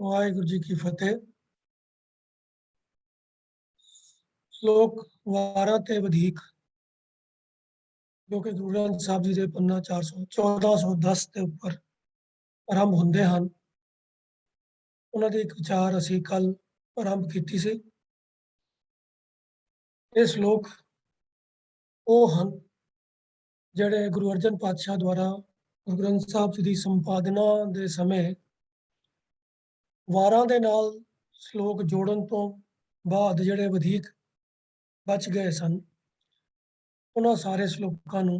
वाहिगुरु जी की फतेह। श्लोक 12 ਤੇ ਵਧੇਕ जो कि गुरु ग्रंथ ਸਾਹਿਬ जी ਦੇ ਪੰਨਾ 1410 ਦੇ ਉੱਪਰ ਆਰੰਭ ਹੁੰਦੇ ਹਨ। ਉਹਨਾਂ ਦੇ ਇੱਕ ਵਿਚਾਰ ਅਸੀਂ ਕੱਲ ਆਰੰਭ ਕੀਤੀ ਸੀ। ਇਹ ਸ਼ਲੋਕ ਉਹ ਹਨ ਜਿਹੜੇ ਗੁਰੂ ਅਰਜਨ ਪਾਤਸ਼ਾਹ ਦੁਆਰਾ ਗੁਰੂ ਗ੍ਰੰਥ ਸਾਹਿਬ ਜੀ ਦੀ ਸੰਪਾਦਨਾ ਦੇ ਸਮੇਂ ਵਾਰਾਂ ਦੇ ਨਾਲ ਸ਼ਲੋਕ ਜੋੜਨ ਤੋਂ ਬਾਅਦ ਜਿਹੜੇ ਵਧੇਕ ਬਚ ਗਏ ਸਨ, ਉਹਨਾਂ ਸਾਰੇ ਸ਼ਲੋਕਾਂ ਨੂੰ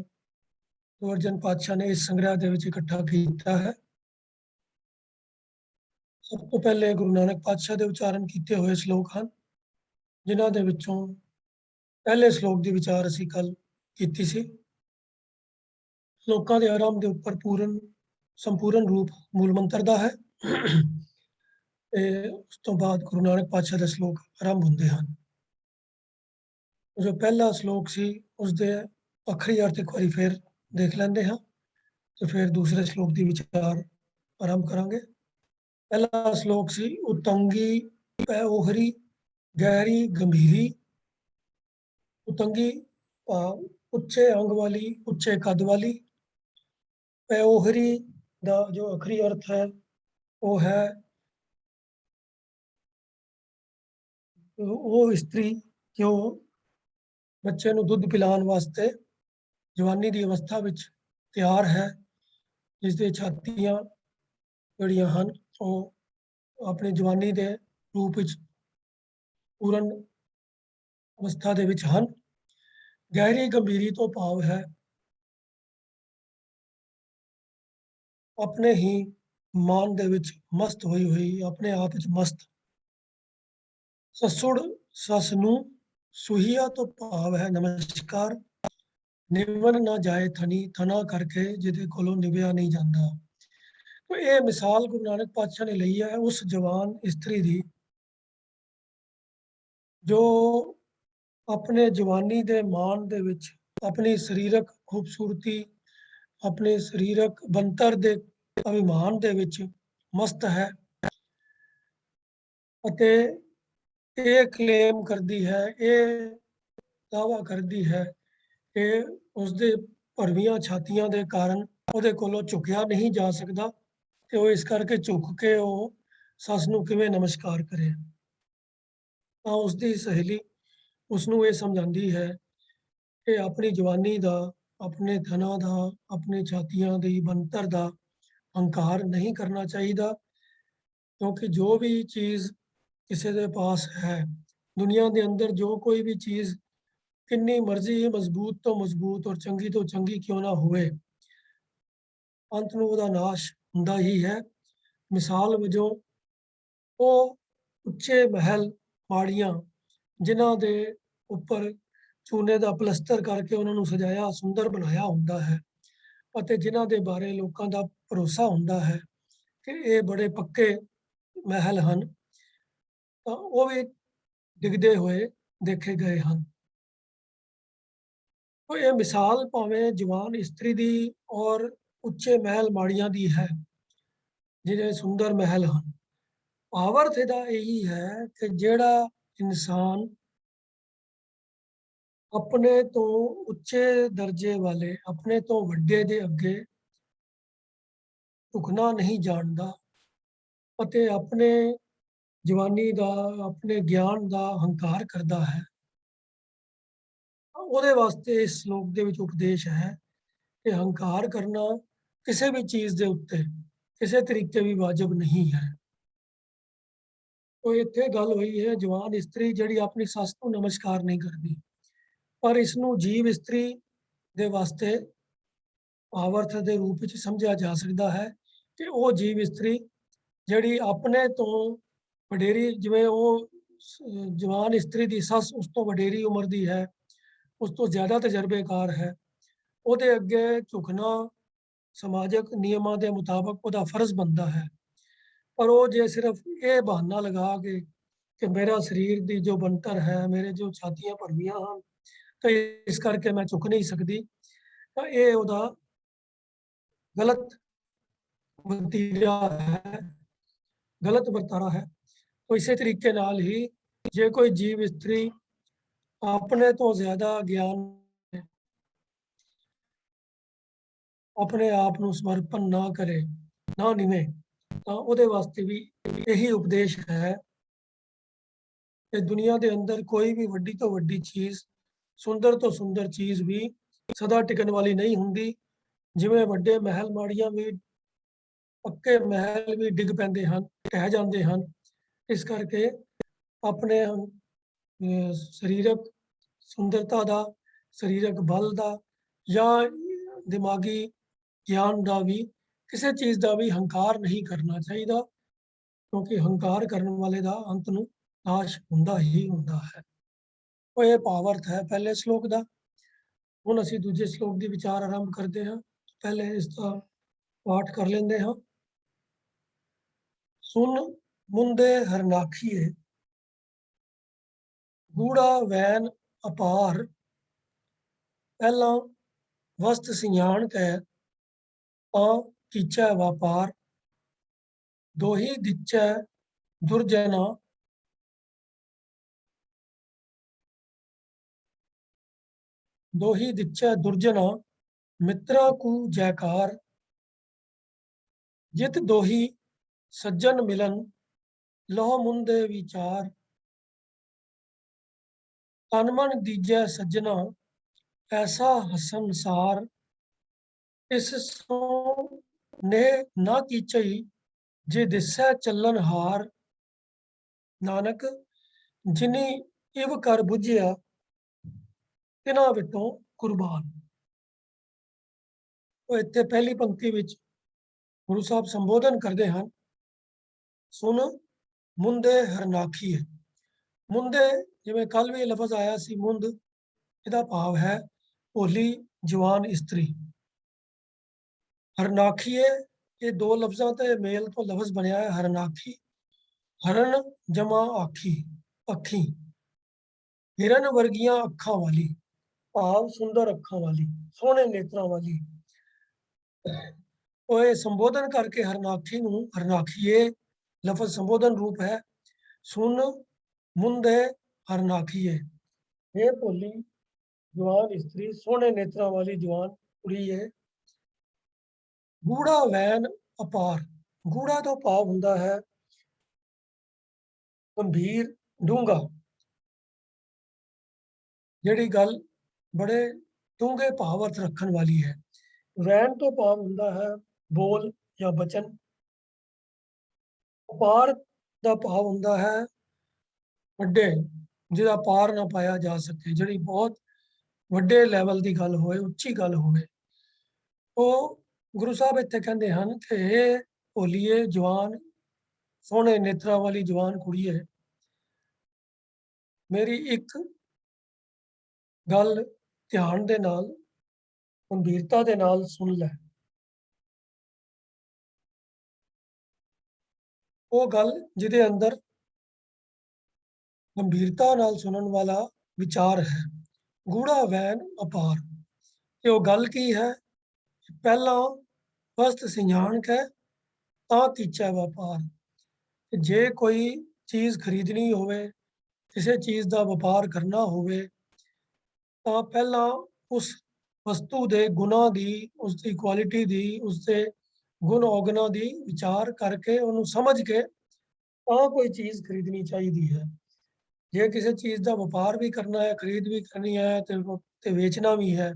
ਗੁਰੂ ਅਰਜਨ ਪਾਤਸ਼ਾਹ ਨੇ ਇਸ ਸੰਗ੍ਰਹਿ ਦੇ ਵਿੱਚ ਇਕੱਠਾ ਕੀਤਾ ਹੈ। ਸਭ ਤੋਂ ਪਹਿਲੇ ਗੁਰੂ ਨਾਨਕ ਪਾਤਸ਼ਾਹ ਦੇ ਉਚਾਰਨ ਕੀਤੇ ਹੋਏ ਸ਼ਲੋਕ ਹਨ, ਜਿਨ੍ਹਾਂ ਦੇ ਵਿੱਚੋਂ ਪਹਿਲੇ ਸ਼ਲੋਕ ਦੀ ਵਿਚਾਰ ਅਸੀਂ ਕੱਲ ਕੀਤੀ ਸੀ। ਸ਼ਲੋਕਾਂ ਦੇ ਆਰੰਭ ਦੇ ਉੱਪਰ ਸੰਪੂਰਨ ਰੂਪ ਮੂਲ ਮੰਤਰ ਦਾ ਹੈ ਤੇ ਉਸ ਤੋਂ ਬਾਅਦ ਗੁਰੂ ਨਾਨਕ ਪਾਤਸ਼ਾਹ ਦੇ ਸ਼ਲੋਕ ਆਰੰਭ ਹੁੰਦੇ ਹਨ। ਜੋ ਪਹਿਲਾ ਸ਼ਲੋਕ ਸੀ ਉਸਦੇ ਅੱਖਰੀ ਅਰਥ ਇੱਕ ਵਾਰੀ ਫਿਰ ਦੇਖ ਲੈਂਦੇ ਹਾਂ ਤੇ ਫਿਰ ਦੂਸਰੇ ਸ਼ਲੋਕ ਦੀ ਵਿਚਾਰ ਆਰੰਭ ਕਰਾਂਗੇ। ਪਹਿਲਾ ਸ਼ਲੋਕ ਸੀ ਉਤੰਗੀ ਪੈ ਓਹਰੀ ਗਹਿਰੀ ਗੰਭੀਰੀ। ਉਤੰਗੀ ਭਾਵ ਉੱਚੇ ਅੰਗ ਵਾਲੀ, ਉੱਚੇ ਕੱਦ ਵਾਲੀ। ਪੈ ਓਹਰੀ ਦਾ ਜੋ ਅੱਖਰੀ ਅਰਥ ਹੈ ਉਹ ਹੈ ਉਹ ਇਸਤਰੀ ਜੋ ਬੱਚੇ ਨੂੰ ਦੁੱਧ ਪਿਲਾਉਣ ਵਾਸਤੇ ਜਵਾਨੀ ਦੀ ਅਵਸਥਾ ਵਿੱਚ ਤਿਆਰ ਹੈ, ਜਿਸ ਦੇ ਛਾਤੀਆਂ ਜਿਹੜੀਆਂ ਹਨ ਉਹ ਆਪਣੀ ਜਵਾਨੀ ਦੇ ਰੂਪ ਵਿੱਚ ਪੂਰਨ ਅਵਸਥਾ ਦੇ ਵਿੱਚ ਹਨ। ਗਹਿਰੀ ਗੰਭੀਰੀ ਤੋਂ ਭਾਵ ਹੈ ਆਪਣੇ ਹੀ ਮਾਨ ਦੇ ਵਿੱਚ ਮਸਤ ਹੋਈ ਹੋਈ, ਆਪਣੇ ਆਪ ਵਿੱਚ ਮਸਤ। ਸਸੁੜ ਸਸ ਨੂੰ ਸੁਹੀਆ ਤੋਂ ਭਾਵ ਹੈ ਨਮਸਕਾਰ। ਨਿਵਨ ਨਾ ਜਾਏ ਥਨੀ, ਥਨਾ ਕਰਕੇ ਜਿਹਦੇ ਕੋਲੋਂ ਨਿਭਿਆ ਨਹੀਂ ਜਾਂਦਾ। तो ये मिसाल गुरु नानक पातशाह ने ली है उस जवान स्त्री दी जो अपने जवानी दे मान दे विच अपनी शरीरक खूबसूरती, अपने शरीरक बनतर दे अभिमान दे विच मस्त है ਅਤੇ ਇਹ ਕਲੇਮ ਕਰਦੀ ਹੈ, ਇਹ ਦਾਅਵਾ ਕਰਦੀ ਹੈ ਕਿ ਉਸਦੇ ਭਰਵੀਆਂ ਛਾਤੀਆਂ ਦੇ ਕਾਰਨ ਉਹਦੇ ਕੋਲੋਂ ਝੁਕਿਆ ਨਹੀਂ ਜਾ ਸਕਦਾ ਤੇ ਉਹ ਇਸ ਕਰਕੇ ਝੁਕ ਕੇ ਉਹ ਸੱਸ ਨੂੰ ਕਿਵੇਂ ਨਮਸਕਾਰ ਕਰੇ। ਤਾਂ ਉਸਦੀ ਸਹੇਲੀ ਉਸਨੂੰ ਇਹ ਸਮਝਾਉਂਦੀ ਹੈ ਕਿ ਆਪਣੀ ਜਵਾਨੀ ਦਾ, ਆਪਣੇ ਥਨਾਂ ਦਾ, ਆਪਣੀ ਛਾਤੀਆਂ ਦੀ ਬਣਤਰ ਦਾ ਹੰਕਾਰ ਨਹੀਂ ਕਰਨਾ ਚਾਹੀਦਾ, ਕਿਉਂਕਿ ਜੋ ਵੀ ਚੀਜ਼ ਕਿਸੇ ਦੇ ਪਾਸ ਹੈ ਦੁਨੀਆ ਦੇ ਅੰਦਰ, ਜੋ ਕੋਈ ਵੀ ਚੀਜ਼ ਕਿੰਨੀ ਮਰਜ਼ੀ ਮਜ਼ਬੂਤ ਤੋਂ ਮਜ਼ਬੂਤ ਔਰ ਚੰਗੀ ਤੋਂ ਚੰਗੀ ਕਿਉਂ ਨਾ ਹੋਵੇ, ਅੰਤ ਨੂੰ ਉਹਦਾ ਨਾਸ਼ ਹੁੰਦਾ ਹੀ ਹੈ। ਮਿਸਾਲ ਵਜੋਂ ਉਹ ਉੱਚੇ ਮਹਿਲ ਮਾੜੀਆਂ ਜਿਨ੍ਹਾਂ ਦੇ ਉੱਪਰ ਚੂਨੇ ਦਾ ਪਲਸਤਰ ਕਰਕੇ ਉਹਨਾਂ ਨੂੰ ਸਜਾਇਆ ਸੁੰਦਰ ਬਣਾਇਆ ਹੁੰਦਾ ਹੈ ਅਤੇ ਜਿਨ੍ਹਾਂ ਦੇ ਬਾਰੇ ਲੋਕਾਂ ਦਾ ਭਰੋਸਾ ਹੁੰਦਾ ਹੈ ਕਿ ਇਹ ਬੜੇ ਪੱਕੇ ਮਹਿਲ ਹਨ, ਤਾਂ ਉਹ ਵੀ ਡਿੱਗਦੇ ਹੋਏ ਦੇਖੇ ਗਏ ਹਨ। तो ये मिसाल भावें जवान इस्त्री दी और उच्चे महल माड़ियां दी है, जिहड़े सुंदर महल हैं। भावार्थ इहदा यही है कि जिहड़ा इंसान अपने तो उच्चे दर्जे वाले, अपने तो वड्डे दे अगे झुकना नहीं जानदा ਅਤੇ अपने जवानी ਦਾ, अपने ਗਿਆਨ ਦਾ ਹੰਕਾਰ ਕਰਦਾ ਹੈ, ਉਹਦੇ ਵਾਸਤੇ ਇਸ ਸ਼ਲੋਕ ਦੇ ਵਿੱਚ ਉਪਦੇਸ਼ ਹੈ ਕਿ ਹੰਕਾਰ ਕਰਨਾ ਕਿਸੇ ਵੀ ਚੀਜ਼ ਦੇ ਉੱਤੇ ਕਿਸੇ ਤਰੀਕੇ ਵੀ ਵਾਜਬ ਨਹੀਂ ਹੈ। ਉਹ ਇੱਥੇ ਗੱਲ ਹੋਈ ਹੈ ਜਵਾਨ ਇਸਤਰੀ ਜਿਹੜੀ ਆਪਣੀ ਸੱਸ ਨੂੰ ਨਮਸਕਾਰ ਨਹੀਂ ਕਰਦੀ, ਪਰ ਇਸ ਨੂੰ ਜੀਵ ਇਸਤਰੀ ਦੇ ਵਾਸਤੇ ਭਾਵਾਰਥ ਦੇ ਰੂਪ ਵਿੱਚ ਸਮਝਿਆ ਜਾ ਸਕਦਾ ਹੈ ਕਿ ਉਹ ਜੀਵ ਇਸਤਰੀ ਜਿਹੜੀ ਆਪਣੇ ਤੋਂ ਵਡੇਰੀ, ਜਿਵੇਂ ਉਹ ਜਵਾਨ ਇਸਤਰੀ ਦੀ ਸੱਸ ਉਸ ਤੋਂ ਵਡੇਰੀ ਉਮਰ ਦੀ ਹੈ, ਉਸ ਤੋਂ ਜ਼ਿਆਦਾ ਤਜਰਬੇਕਾਰ ਹੈ, ਉਹਦੇ ਅੱਗੇ ਝੁਕਣਾ ਸਮਾਜਿਕ ਨਿਯਮਾਂ ਦੇ ਮੁਤਾਬਕ ਉਹਦਾ ਫਰਜ਼ ਬਣਦਾ ਹੈ। ਪਰ ਉਹ ਜੇ ਸਿਰਫ ਇਹ ਬਹਾਨਾ ਲਗਾ ਕੇ ਕਿ ਮੇਰਾ ਸਰੀਰ ਦੀ ਜੋ ਬਣਤਰ ਹੈ, ਮੇਰੇ ਜੋ ਛਾਤੀਆਂ ਭਰਵੀਆਂ ਹਨ ਤਾਂ ਇਸ ਕਰਕੇ ਮੈਂ ਝੁਕ ਨਹੀਂ ਸਕਦੀ, ਤਾਂ ਇਹ ਉਹਦਾ ਗਲਤ ਵਤੀਰਾ ਹੈ गलत वरतारा है। तो इसी तरीके नाल ही जे कोई जीव इस्त्री अपने तो ज्यादा ज्ञान अपने आप ਨੂੰ ਸਮਰਪਣ ਨਾ ਕਰੇ ਨਾ ਨਿਵੇ ਤਾਂ ਉਹਦੇ ਵਾਸਤੇ ਵੀ ਇਹੀ ਉਪਦੇਸ਼ ਹੈ ਕਿ ਦੁਨੀਆ ਦੇ ਅੰਦਰ ਕੋਈ ਵੀ ਵੱਡੀ ਤੋਂ ਵੱਡੀ ਚੀਜ਼ ਸੁੰਦਰ ਤੋਂ ਸੁੰਦਰ ਚੀਜ਼ ਵੀ ਸਦਾ ਟਿਕਣ ਵਾਲੀ ਨਹੀਂ ਹੁੰਦੀ। ਜਿਵੇਂ ਵੱਡੇ ਮਹਿਲ ਮਾੜੀਆਂ ਵੀ ਪੱਕੇ ਮਹਿਲ ਵੀ ਡਿੱਗ ਪੈਂਦੇ ਹਨ, ਢਹਿ ਜਾਂਦੇ ਹਨ। ਇਸ ਕਰਕੇ ਆਪਣੇ ਸਰੀਰਕ ਸੁੰਦਰਤਾ ਦਾ, ਸਰੀਰਕ ਬਲ ਦਾ ਜਾਂ ਦਿਮਾਗੀ ਗਿਆਨ ਦਾ ਵੀ ਕਿਸੇ ਚੀਜ਼ ਦਾ ਵੀ ਹੰਕਾਰ ਨਹੀਂ ਕਰਨਾ ਚਾਹੀਦਾ, ਕਿਉਂਕਿ ਹੰਕਾਰ ਕਰਨ ਵਾਲੇ ਦਾ ਅੰਤ ਨੂੰ ਨਾਸ਼ ਹੁੰਦਾ ਹੀ ਹੁੰਦਾ ਹੈ। ਉਹ ਇਹ ਭਾਵ-ਅਰਥ ਹੈ ਪਹਿਲੇ ਸ਼ਲੋਕ ਦਾ। ਹੁਣ ਅਸੀਂ ਦੂਜੇ ਸ਼ਲੋਕ ਦੀ ਵਿਚਾਰ ਆਰੰਭ ਕਰਦੇ ਹਾਂ। ਪਹਿਲੇ ਇਸ ਦਾ ਪਾਠ ਕਰ ਲੈਂਦੇ ਹਾਂ। ਸੁਨ ਮੁੰਦੇ ਹਰਨਾਖੀਏ, ਗੂੜਾ ਵੈਨ ਅਪਾਰ, ਪਹਿਲਾਂ ਵਸਤ ਸਿਆਣ ਕੈ ਤਾਂ ਕੀਚੈ ਵਪਾਰ, ਦੋਹੀ ਦਿਚੈ ਦੁਰਜਨਾ, ਦੋਹੀ ਦਿਚੈ ਦੁਰਜਨਾ, ਮਿੱਤਰਾ ਕੂ ਜੈਕਾਰ, ਜਿਤ ਦੋਹੀ ਸੱਜਣ ਮਿਲਨ, ਲਹੁ ਮੁੰਦੇ ਵਿਚਾਰ, ਤਨ ਮਨ ਦੀਜੈ ਸੱਜਣਾ, ਐਸਾ ਹਸਨਸਾਰ, ਇਸ ਸੋ ਨੇ ਨਾ ਕੀਚਈ, ਜੇ ਦਿਸੈ ਚੱਲਨ ਹਾਰ, ਨਾਨਕ ਜਿਨੀ ਇਵ ਕਰ ਬੁਝਿਆ, ਤਿਨਾਂ ਵਿਟੋਂ ਕੁਰਬਾਨ। ਉਹ ਇੱਥੇ ਪਹਿਲੀ ਪੰਕਤੀ ਵਿੱਚ ਗੁਰੂ ਸਾਹਿਬ ਸੰਬੋਧਨ ਕਰਦੇ ਹਨ। ਸੁਨ ਮੁੰਦੇ ਹਰਨਾਖੀਏ। ਮੁੰਦੇ ਜਿਵੇਂ ਕੱਲ ਵੀ ਲਫ਼ਜ਼ ਆਇਆ ਸੀ ਮੁੰਦ, ਇਹਦਾ ਭਾਵ ਹੈ ਭੋਲੀ ਜਵਾਨ ਇਸਤਰੀ। ਹਰਨਾਖੀਏ ਇਹ ਦੋ ਲਫ਼ਜ਼ਾਂ ਤੇ ਮੇਲ ਤੋਂ ਲਫ਼ਜ਼ ਬਣਿਆ ਹੈ ਹਰਨਾਖੀ। ਹਰਨ ਜਮਾ ਆਖੀ, ਅੱਖੀ। ਹਿਰਨ ਵਰਗੀਆਂ ਅੱਖਾਂ ਵਾਲੀ, ਭਾਵ ਸੁੰਦਰ ਅੱਖਾਂ ਵਾਲੀ, ਸੋਹਣੇ ਨੇਤਰਾਂ ਵਾਲੀ। ਉਹ ਇਹ ਸੰਬੋਧਨ ਕਰਕੇ ਹਰਨਾਖੀ ਨੂੰ ਹਰਨਾਖੀਏ ਲਫ਼ਜ਼ ਸੰਬੋਧਨ ਰੂਪ ਹੈ। ਸੁਨ ਮੁੰਦੇ ਹਰਨਾਖੀਏ, ਇਹ ਭੋਲੀ ਜਵਾਨ ਇਸਤਰੀ, ਸੋਹਣੇ ਨੇਤਰਾਂ ਵਾਲੀ ਜਵਾਨ ਕੁੜੀ ਹੈ। ਗੂੜਾ ਵੈਨ ਅਪਾਰ, ਗੂੜਾ ਤੋਂ ਭਾਵ ਹੁੰਦਾ ਹੈ ਗੰਭੀਰ, ਡੂੰਘਾ। ਜਿਹੜੀ ਗੱਲ ਬੜੇ ਡੂੰਘੇ ਭਾਵ ਅਰਥ ਰੱਖਣ ਵਾਲੀ ਹੈ। ਵੈਨ ਤੋਂ ਭਾਵ ਹੁੰਦਾ ਹੈ ਬੋਲ ਜਾਂ ਬਚਨ। ਅਪਾਰ ਦਾ ਭਾਵ ਹੁੰਦਾ ਹੈ ਵੱਡੇ, ਜਿਹਦਾ ਪਾਰ ਨਾ ਪਾਇਆ ਜਾ ਸਕੇ, ਜਿਹੜੀ ਬਹੁਤ ਵੱਡੇ ਲੈਵਲ ਦੀ ਗੱਲ ਹੋਵੇ, ਉੱਚੀ ਗੱਲ ਹੋਵੇ। ਉਹ ਗੁਰੂ ਸਾਹਿਬ ਇੱਥੇ ਕਹਿੰਦੇ ਹਨ ਕਿ ਇਹ ਭੋਲੀਏ ਜਵਾਨ, ਸੋਹਣੇ ਨੇਤਰਾਂ ਵਾਲੀ ਜਵਾਨ ਕੁੜੀ ਹੈ, ਮੇਰੀ ਇੱਕ ਗੱਲ ਧਿਆਨ ਦੇ ਨਾਲ, ਗੰਭੀਰਤਾ ਦੇ ਨਾਲ ਸੁਣ ਲੈ। ਉਹ ਗੱਲ ਜਿਹਦੇ ਅੰਦਰ ਗੰਭੀਰਤਾ ਨਾਲ ਸੁਣਨ ਵਾਲਾ ਵਿਚਾਰ ਹੈ। ਗੂੜਾ ਵੈਨ ਅਪਾਰ, ਤੇ ਉਹ ਗੱਲ ਕੀ ਹੈ? ਪਹਿਲਾਂ ਵਸਤ ਸਿਆਣ ਕੈ ਤਾਂ ਕੀਚੈ ਵਪਾਰ। ਜੇ ਕੋਈ ਚੀਜ਼ ਖਰੀਦਣੀ ਹੋਵੇ, ਕਿਸੇ ਚੀਜ਼ ਦਾ ਵਪਾਰ ਕਰਨਾ ਹੋਵੇ, ਤਾਂ ਪਹਿਲਾਂ ਉਸ ਵਸਤੂ ਦੇ ਗੁਣਾਂ ਦੀ, ਉਸ ਦੀ ਕੁਆਲਿਟੀ ਦੀ, ਉਸ ਦੇ ਗੁਣ ਔਗਣਾਂ ਦੀ ਵਿਚਾਰ ਕਰਕੇ, ਉਹਨੂੰ ਸਮਝ ਕੇ ਤਾਂ ਕੋਈ ਚੀਜ਼ ਖਰੀਦਣੀ ਚਾਹੀਦੀ ਹੈ। ਜੇ ਕਿਸੇ ਚੀਜ਼ ਦਾ ਵਪਾਰ ਵੀ ਕਰਨਾ ਹੈ, ਖਰੀਦ ਵੀ ਕਰਨੀ ਹੈ ਤੇ ਵੇਚਣਾ ਵੀ ਹੈ,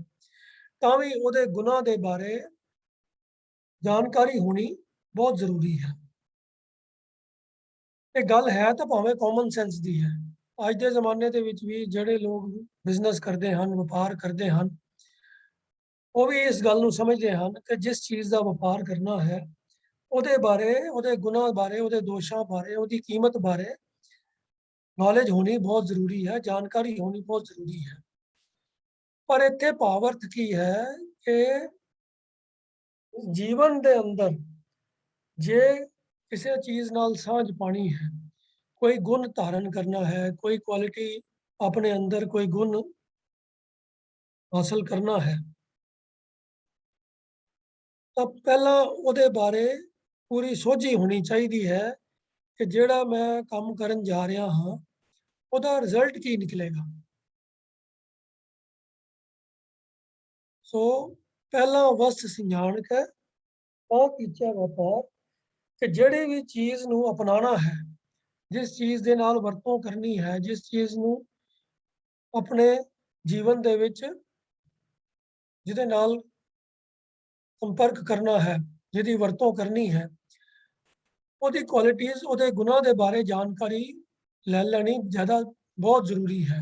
ਤਾਂ ਵੀ ਉਹਦੇ ਗੁਣਾਂ ਦੇ ਬਾਰੇ ਜਾਣਕਾਰੀ ਹੋਣੀ ਬਹੁਤ ਜ਼ਰੂਰੀ ਹੈ। ਇਹ ਗੱਲ ਹੈ ਤਾਂ ਭਾਵੇਂ ਕਾਮਨ ਸੈਂਸ ਦੀ ਹੈ। ਅੱਜ ਦੇ ਜ਼ਮਾਨੇ ਦੇ ਵਿੱਚ ਵੀ ਜਿਹੜੇ ਲੋਕ ਬਿਜ਼ਨਸ ਕਰਦੇ ਹਨ, ਵਪਾਰ ਕਰਦੇ ਹਨ, ਉਹ ਵੀ ਇਸ ਗੱਲ ਨੂੰ ਸਮਝਦੇ ਹਨ ਕਿ ਜਿਸ ਚੀਜ਼ ਦਾ ਵਪਾਰ ਕਰਨਾ ਹੈ, ਉਹਦੇ ਬਾਰੇ, ਉਹਦੇ ਗੁਣਾਂ ਬਾਰੇ, ਉਹਦੇ ਦੋਸ਼ਾਂ ਬਾਰੇ, ਉਹਦੀ ਕੀਮਤ ਬਾਰੇ ਨੌਲੇਜ ਹੋਣੀ ਬਹੁਤ ਜ਼ਰੂਰੀ ਹੈ, ਜਾਣਕਾਰੀ ਹੋਣੀ ਬਹੁਤ ਜ਼ਰੂਰੀ ਹੈ। ਪਰ ਇੱਥੇ ਭਾਵ ਅਰਥ ਕੀ ਹੈ ਕਿ ਜੀਵਨ ਦੇ ਅੰਦਰ ਜੇ ਕਿਸੇ ਚੀਜ਼ ਨਾਲ ਸਾਂਝ ਪਾਣੀ ਹੈ, ਕੋਈ ਗੁਣ ਧਾਰਨ ਕਰਨਾ ਹੈ, ਕੋਈ ਕੁਆਲਿਟੀ ਆਪਣੇ ਅੰਦਰ, ਕੋਈ ਗੁਣ ਹਾਸਲ ਕਰਨਾ ਹੈ, ਤਾਂ ਪਹਿਲਾਂ ਉਹਦੇ ਬਾਰੇ ਪੂਰੀ ਸੋਝੀ ਹੋਣੀ ਚਾਹੀਦੀ ਹੈ ਕਿ ਜਿਹੜਾ ਮੈਂ ਕੰਮ ਕਰਨ ਜਾ ਰਿਹਾ ਹਾਂ ਉਹਦਾ ਰਿਜ਼ਲਟ ਕੀ ਨਿਕਲੇਗਾ। ਸੋ ਪਹਿਲਾਂ ਵਸਤ ਸਿਆਣ ਕੇ ਤਾਂ ਕੀਚੈ ਵਪਾਰ, ਕਿ ਜਿਹੜੀ ਵੀ ਚੀਜ਼ ਨੂੰ ਅਪਣਾਉਣਾ ਹੈ, ਜਿਸ ਚੀਜ਼ ਦੇ ਨਾਲ ਵਰਤੋਂ ਕਰਨੀ ਹੈ, ਜਿਸ ਚੀਜ਼ ਨੂੰ ਆਪਣੇ ਜੀਵਨ ਦੇ ਵਿੱਚ ਜਿਹਦੇ ਨਾਲ ਸੰਪਰਕ ਕਰਨਾ ਹੈ, ਜਿਹਦੀ ਵਰਤੋਂ ਕਰਨੀ ਹੈ, ਉਹਦੀ ਕੁਆਲਿਟੀਜ਼, ਉਹਦੇ ਗੁਣਾਂ ਦੇ ਬਾਰੇ ਜਾਣਕਾਰੀ ਲੈ ਲੈਣੀ ਜ਼ਿਆਦਾ ਬਹੁਤ ਜ਼ਰੂਰੀ ਹੈ।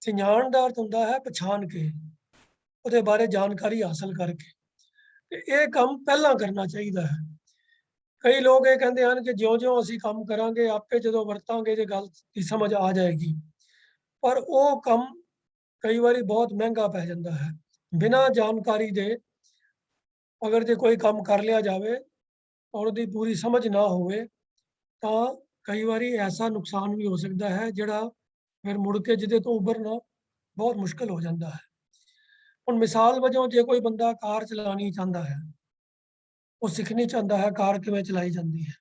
ਸਿਆਣ ਦਾ ਅਰਥ ਹੁੰਦਾ ਹੈ ਪਛਾਣ ਕੇ, ਉਹਦੇ ਬਾਰੇ ਜਾਣਕਾਰੀ ਹਾਸਲ ਕਰਕੇ, ਤੇ ਇਹ ਕੰਮ ਪਹਿਲਾਂ ਕਰਨਾ ਚਾਹੀਦਾ ਹੈ। ਕਈ ਲੋਕ ਇਹ ਕਹਿੰਦੇ ਹਨ ਕਿ ਜਿਉਂ-ਜਿਉਂ ਅਸੀਂ ਕੰਮ ਕਰਾਂਗੇ ਆਪੇ ਜਦੋਂ ਵਰਤਾਂਗੇ ਜੇ ਗੱਲ ਦੀ ਸਮਝ ਆ ਜਾਏਗੀ, ਪਰ ਉਹ ਕੰਮ ਕਈ ਵਾਰੀ ਬਹੁਤ ਮਹਿੰਗਾ ਪੈ ਜਾਂਦਾ ਹੈ। ਬਿਨਾਂ ਜਾਣਕਾਰੀ ਦੇ ਅਗਰ ਜੇ ਕੋਈ ਕੰਮ ਕਰ ਲਿਆ ਜਾਵੇ ਔਰ ਉਹਦੀ ਪੂਰੀ ਸਮਝ ਨਾ ਹੋਵੇ ਤਾਂ ਕਈ ਵਾਰੀ ਐਸਾ ਨੁਕਸਾਨ ਵੀ ਹੋ ਸਕਦਾ ਹੈ ਜਿਹੜਾ ਫਿਰ ਮੁੜ ਕੇ ਜਿਹਦੇ ਤੋਂ ਉਭਰਨਾ ਬਹੁਤ ਮੁਸ਼ਕਲ ਹੋ ਜਾਂਦਾ ਹੈ। ਹੁਣ ਮਿਸਾਲ ਵਜੋਂ ਜੇ ਕੋਈ ਬੰਦਾ ਕਾਰ ਚਲਾਉਣੀ ਚਾਹੁੰਦਾ ਹੈ, ਉਹ ਸਿੱਖਣੀ ਚਾਹੁੰਦਾ ਹੈ ਕਾਰ ਕਿਵੇਂ ਚਲਾਈ ਜਾਂਦੀ ਹੈ,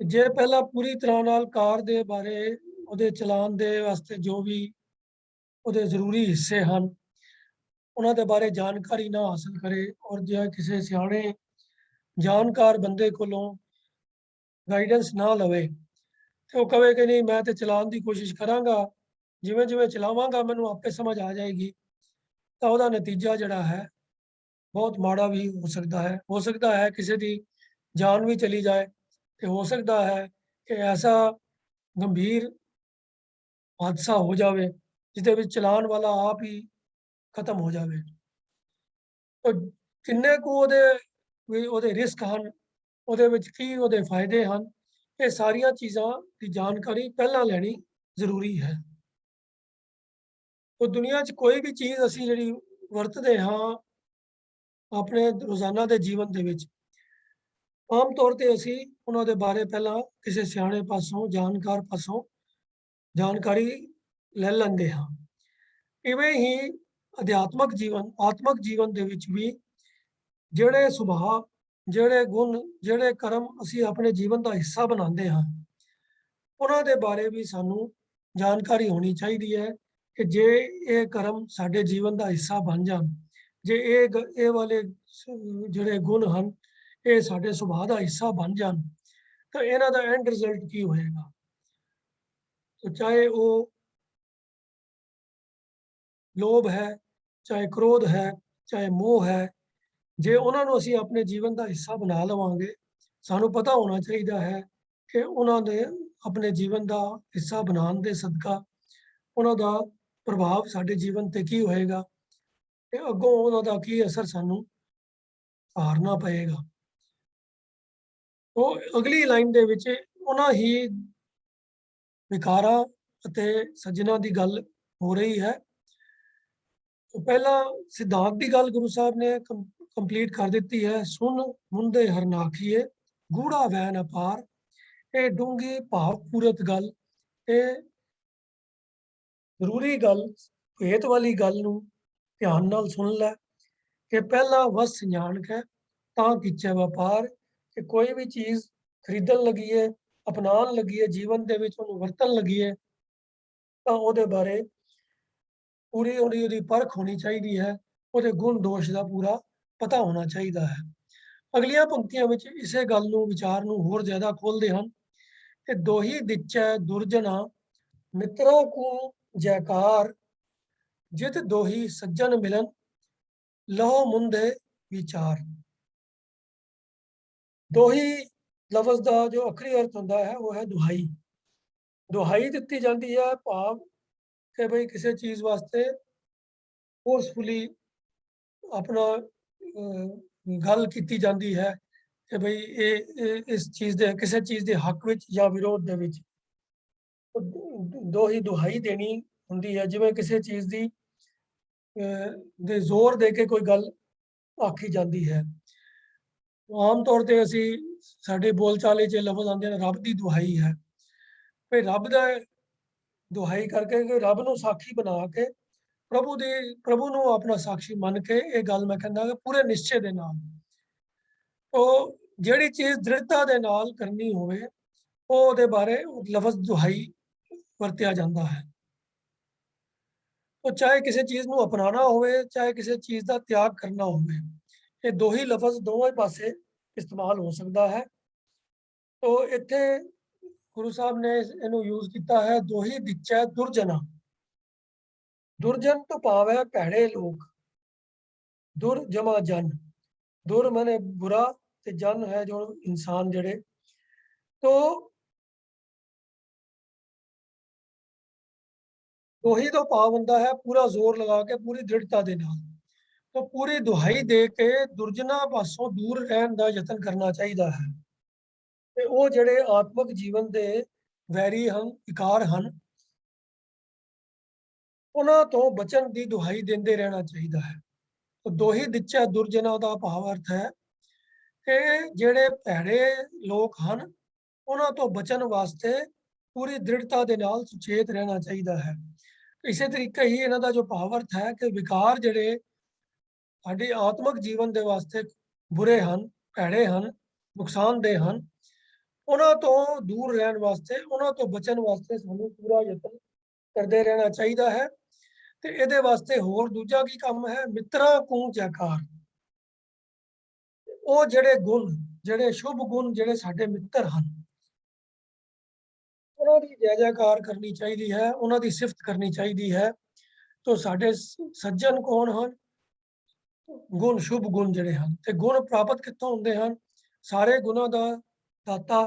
ਜੇ ਪਹਿਲਾਂ ਪੂਰੀ ਤਰ੍ਹਾਂ ਨਾਲ ਕਾਰ ਦੇ ਬਾਰੇ, ਉਹਦੇ ਚਲਾਉਣ ਦੇ ਵਾਸਤੇ ਜੋ ਵੀ ਉਹਦੇ ਜ਼ਰੂਰੀ ਹਿੱਸੇ ਹਨ ਉਹਨਾਂ ਦੇ ਬਾਰੇ ਜਾਣਕਾਰੀ ਨਾ ਹਾਸਲ ਕਰੇ ਔਰ ਜੇ ਕਿਸੇ ਸਿਆਣੇ ਜਾਣਕਾਰ ਬੰਦੇ ਕੋਲੋਂ ਗਾਈਡੈਂਸ ਨਾ ਲਵੇ ਤੇ ਉਹ ਕਵੇ ਕਿ ਨਹੀਂ ਮੈਂ ਤੇ ਚਲਾਉਣ ਦੀ ਕੋਸ਼ਿਸ਼ ਕਰਾਂਗਾ, ਜਿਵੇਂ ਜਿਵੇਂ ਚਲਾਵਾਂਗਾ ਮੈਨੂੰ ਆਪੇ ਸਮਝ ਆ ਜਾਏਗੀ, ਤਾਂ ਉਹਦਾ ਨਤੀਜਾ ਜਿਹੜਾ ਹੈ ਬਹੁਤ ਮਾੜਾ ਵੀ ਹੋ ਸਕਦਾ ਹੈ। ਹੋ ਸਕਦਾ ਹੈ ਕਿਸੇ ਦੀ ਜਾਨ ਵੀ ਚਲੀ ਜਾਏ, ਤੇ ਹੋ ਸਕਦਾ ਹੈ ਕਿ ਐਸਾ ਗੰਭੀਰ ਹਾਦਸਾ ਹੋ ਜਾਵੇ ਜਿਹਦੇ ਵਿੱਚ ਚਲਾਉਣ ਵਾਲਾ ਆਪ ਹੀ ਖਤਮ ਹੋ ਜਾਵੇ। ਤਾਂ ਕਿੰਨੇ ਕੁ ਉਹਦੇ ਰਿਸਕ ਹਨ, ਉਹਦੇ ਵਿੱਚ ਕੀ ਉਹਦੇ ਫਾਇਦੇ ਹਨ, ਇਹ ਸਾਰੀਆਂ ਚੀਜ਼ਾਂ ਦੀ ਜਾਣਕਾਰੀ ਪਹਿਲਾਂ ਲੈਣੀ ਜ਼ਰੂਰੀ ਹੈ। ਤਾਂ ਦੁਨੀਆ 'ਚ ਕੋਈ ਵੀ ਚੀਜ਼ ਅਸੀਂ ਜਿਹੜੀ ਵਰਤਦੇ ਹਾਂ ਆਪਣੇ ਰੋਜ਼ਾਨਾ ਦੇ ਜੀਵਨ ਦੇ ਵਿੱਚ, ਆਮ ਤੌਰ ਤੇ ਅਸੀਂ ਉਹਨਾਂ ਦੇ ਬਾਰੇ ਪਹਿਲਾਂ ਕਿਸੇ ਸਿਆਣੇ ਪਾਸੋਂ, ਜਾਣਕਾਰ ਪਾਸੋਂ ਜਾਣਕਾਰੀ ਲੈ ਲੈਂਦੇ ਹਾਂ। ਇਵੇਂ ਹੀ ਅਧਿਆਤਮਕ ਜੀਵਨ, ਆਤਮਕ ਜੀਵਨ ਦੇ ਵਿੱਚ ਵੀ ਜਿਹੜੇ ਸੁਭਾਅ, ਜਿਹੜੇ ਗੁਣ, ਜਿਹੜੇ ਕਰਮ ਅਸੀਂ ਆਪਣੇ ਜੀਵਨ ਦਾ ਹਿੱਸਾ ਬਣਾਉਂਦੇ ਹਾਂ, ਉਹਨਾਂ ਦੇ ਬਾਰੇ ਵੀ ਸਾਨੂੰ ਜਾਣਕਾਰੀ ਹੋਣੀ ਚਾਹੀਦੀ ਹੈ ਕਿ ਜੇ ਇਹ ਕਰਮ ਸਾਡੇ ਜੀਵਨ ਦਾ ਹਿੱਸਾ ਬਣ ਜਾਣ, ਜੇ ਇਹ ਵਾਲੇ ਜਿਹੜੇ ਗੁਣ ਹਨ ਇਹ ਸਾਡੇ ਸੁਭਾਅ ਦਾ ਹਿੱਸਾ ਬਣ ਜਾਣ, ਤਾਂ ਇਹਨਾਂ ਦਾ ਐਂਡ ਰਿਜ਼ਲਟ ਕੀ ਹੋਏਗਾ। तो चाहे वो ਲੋਭ ਹੈ, ਚਾਹੇ ਕ੍ਰੋਧ ਹੈ, ਚਾਹੇ ਮੋਹ ਹੈ, ਜੇ ਉਹਨਾਂ ਨੂੰ ਅਸੀਂ ਆਪਣੇ ਜੀਵਨ ਦਾ ਹਿੱਸਾ ਬਣਾ ਲਵਾਂਗੇ, ਸਾਨੂੰ ਪਤਾ ਹੋਣਾ ਚਾਹੀਦਾ ਹੈ ਕਿ ਉਹਨਾਂ ਦੇ ਆਪਣੇ ਜੀਵਨ ਦਾ ਹਿੱਸਾ ਬਣਾਉਣ ਦੇ ਸਦਕਾ ਉਹਨਾਂ ਦਾ ਪ੍ਰਭਾਵ ਸਾਡੇ ਜੀਵਨ ਤੇ ਕੀ ਹੋਏਗਾ ਤੇ ਅੱਗੋਂ ਉਹਨਾਂ ਦਾ ਕੀ ਅਸਰ ਸਾਨੂੰ ਸਹਾਰਨਾ ਪਏਗਾ। ਉਹ ਅਗਲੀ ਲਾਈਨ ਦੇ ਵਿੱਚ ਉਹਨਾਂ ਹੀ ਵਿਕਾਰਾਂ ਅਤੇ ਸੱਜਣਾ ਦੀ ਗੱਲ ਹੋ ਰਹੀ ਹੈ। तो पहला सिद्धांत की गल गुरु साहब ने कंप्लीट कर दी है। सुन मुंदे हरनाखिए गूढ़ा वैन अपार, ये डूंगी भावपूरत गल, ये जरूरी गल, भेत वाली गल नूं ध्यान नाल सुन लै कि पहला वस जान के तां कीचे व्यापार, कि कोई भी चीज़ खरीदन लगी है, अपनान लगी है, जीवन दे विच उहनूं वरतन लगी है, तां उहदे बारे पूरी ਉਹਦੀ ਪਰਖ ਹੋਣੀ ਚਾਹੀਦੀ ਹੈ, ਉਹਦੇ ਗੁਣ ਦੋਸ਼ ਦਾ ਪੂਰਾ ਪਤਾ ਹੋਣਾ ਚਾਹੀਦਾ ਹੈ। ਅਗਲੀਆਂ ਪੰਕਤੀਆਂ ਵਿੱਚ ਇਸੇ ਗੱਲ ਨੂੰ, ਵਿਚਾਰ ਨੂੰ ਹੋਰ ਜ਼ਿਆਦਾ ਖੋਲਦੇ ਹਨ ਕਿ ਦੋਹੀ ਦਿਚੈ ਦੁਰਜਨਾ ਮਿੱਤਰਾਂ ਕੋ ਜੈਕਾਰ, ਜਿਤ ਦੋਹੀ ਸੱਜਣ ਮਿਲਨ ਲਹੋ ਮੁੰਦੇ ਵਿਚਾਰ। ਦੋਹੀ ਲਫ਼ਜ਼ ਦਾ ਜੋ ਅਖਰੀ ਅਰਥ ਹੁੰਦਾ ਹੈ ਉਹ ਹੈ ਦੁਹਾਈ। ਦੁਹਾਈ ਦਿੱਤੀ ਜਾਂਦੀ ਹੈ ਭਾਵ ਕਿ ਭਈ ਕਿਸੇ ਚੀਜ਼ ਵਾਸਤੇ ਫੋਰਸਫੁਲੀ ਆਪਣਾ ਗੱਲ ਕੀਤੀ ਜਾਂਦੀ ਹੈ ਕਿ ਭਈ ਇਹ ਇਸ ਚੀਜ਼ ਦੇ, ਕਿਸੇ ਚੀਜ਼ ਦੇ ਹੱਕ ਵਿੱਚ ਜਾਂ ਵਿਰੋਧ ਦੇ ਵਿੱਚ ਦੋਹੀ ਦੁਹਾਈ ਦੇਣੀ ਹੁੰਦੀ ਹੈ। ਜਿਵੇਂ ਕਿਸੇ ਚੀਜ਼ ਦੀ ਦੇ ਜ਼ੋਰ ਦੇ ਕੇ ਕੋਈ ਗੱਲ ਆਖੀ ਜਾਂਦੀ ਹੈ। ਆਮ ਤੌਰ ਤੇ ਅਸੀਂ ਸਾਡੇ ਬੋਲਚਾਲੇ 'ਚ ਲਫ਼ਜ਼ ਆਉਂਦੇ ਨੇ ਰੱਬ ਦੀ ਦੁਹਾਈ ਹੈ, ਭਈ ਰੱਬ ਦਾ ਦੁਹਾਈ ਕਰਕੇ ਕਿ ਰੱਬ ਨੂੰ ਸਾਖੀ ਬਣਾ ਕੇ ਪ੍ਰਭੂ ਨੂੰ ਆਪਣਾ ਸਾਖੀ ਮੰਨ ਕੇ ਇਹ ਗੱਲ ਮੈਂ ਕਹਿੰਦਾ ਕਿ ਪੂਰੇ ਨਿਸ਼ਚੇ ਦੇ ਨਾਲ। ਉਹ ਜਿਹੜੀ ਚੀਜ਼ ਦ੍ਰਿੜਤਾ ਦੇ ਨਾਲ ਕਰਨੀ ਹੋਵੇ ਉਹਦੇ ਬਾਰੇ ਲਫ਼ਜ਼ ਦੁਹਾਈ ਵਰਤਿਆ ਜਾਂਦਾ ਹੈ। तो चाहे किसी चीज़ ਨੂੰ ਅਪਣਾਉਣਾ ਹੋਵੇ, ਚਾਹੇ ਕਿਸੇ ਚੀਜ਼ ਦਾ ਤਿਆਗ ਕਰਨਾ ਹੋਵੇ, ਇਹ ਦੋ ਹੀ ਲਫ਼ਜ਼ ਦੋਵੇਂ ਪਾਸੇ ਇਸਤੇਮਾਲ ਹੋ ਸਕਦਾ ਹੈ। तो ਇੱਥੇ ਗੁਰੂ ਸਾਹਿਬ ਨੇ ਇਹਨੂੰ ਯੂਜ਼ ਕੀਤਾ ਹੈ, ਦੋਹੀ ਦਿਚੈ ਦੁਰਜਨਾ। ਦੁਰਜਨ ਤੋਂ ਭਾਵ ਹੈ ਭੈੜੇ ਲੋਕ। ਦੁਰ ਜਮਾ ਜਨ, ਦੁਰ ਮਾਨੇ बुरा ਤੇ ਜਨ ਹੈ ਜੋ ਇਨਸਾਨ ਜਿਹੜੇ। तो ਦੋਹੀ ਤੋਂ ਭਾਵ ਹੁੰਦਾ ਹੈ ਪੂਰਾ ਜ਼ੋਰ ਲਗਾ ਕੇ, ਪੂਰੀ ਦ੍ਰਿੜਤਾ ਦੇ ਨਾਲ। तो पूरी दुहाई दे के दुर्जना पासों दूर रहन का यतन करना चाहिए है। ਤੇ ਉਹ ਜਿਹੜੇ ਆਤਮਿਕ ਜੀਵਨ ਦੇ ਵੈਰੀ ਹਨ, ਵਿਕਾਰ ਹਨ, ਉਹਨਾਂ ਤੋਂ ਬਚਣ ਦੀ ਦੁਹਾਈ ਦਿੰਦੇ ਰਹਿਣਾ ਚਾਹੀਦਾ ਹੈ। तो ਦੋਹੀ ਦਿਚੈ ਦੁਰਜਨਾ ਦਾ ਭਾਵ ਅਰਥ ਹੈ ਕਿ ਜਿਹੜੇ ਭੈੜੇ ਲੋਕ ਹਨ ਉਹਨਾਂ ਤੋਂ ਬਚਣ ਵਾਸਤੇ ਪੂਰੀ ਦ੍ਰਿੜਤਾ ਦੇ ਨਾਲ ਸੁਚੇਤ ਰਹਿਣਾ ਚਾਹੀਦਾ ਹੈ। ਇਸੇ ਤਰੀਕੇ ਹੀ ਇਹਨਾਂ ਦਾ ਜੋ ਭਾਵ ਅਰਥ ਹੈ ਕਿ ਵਿਕਾਰ ਜਿਹੜੇ ਸਾਡੇ ਆਤਮਿਕ ਜੀਵਨ ਦੇ ਵਾਸਤੇ ਬੁਰੇ ਹਨ, ਭੈੜੇ ਹਨ, ਨੁਕਸਾਨਦੇਹ ਹਨ, ਉਹਨਾਂ ਤੋਂ ਦੂਰ ਰਹਿਣ ਵਾਸਤੇ, ਉਹਨਾਂ ਤੋਂ ਬਚਣ ਵਾਸਤੇ ਸਾਨੂੰ ਪੂਰਾ ਯਤਨ ਕਰਦੇ ਰਹਿਣਾ ਚਾਹੀਦਾ ਹੈ। ਤੇ ਇਹਦੇ ਵਾਸਤੇ ਹੋਰ ਦੂਜਾ ਕੀ ਕੰਮ ਹੈ? ਮਿੱਤਰਾਂ ਕੂ ਜੈਕਾਰ। ਉਹ ਜਿਹੜੇ ਗੁਣ, ਜਿਹੜੇ ਸ਼ੁਭ ਗੁਣ ਜਿਹੜੇ ਸਾਡੇ ਮਿੱਤਰ ਹਨ, ਉਹਨਾਂ ਦੀ ਜੈ ਜੈਕਾਰ ਕਰਨੀ ਚਾਹੀਦੀ ਹੈ, ਉਹਨਾਂ ਦੀ ਸਿਫਤ ਕਰਨੀ ਚਾਹੀਦੀ ਹੈ। तो ਸਾਡੇ ਸੱਜਣ ਕੌਣ ਹਨ? ਗੁਣ, ਸ਼ੁਭ ਗੁਣ ਜਿਹੜੇ ਹਨ। ਤੇ ਗੁਣ ਪ੍ਰਾਪਤ ਕਿੱਥੋਂ ਹੁੰਦੇ ਹਨ? ਸਾਰੇ ਗੁਣਾਂ ਦਾ ਦਾਤਾ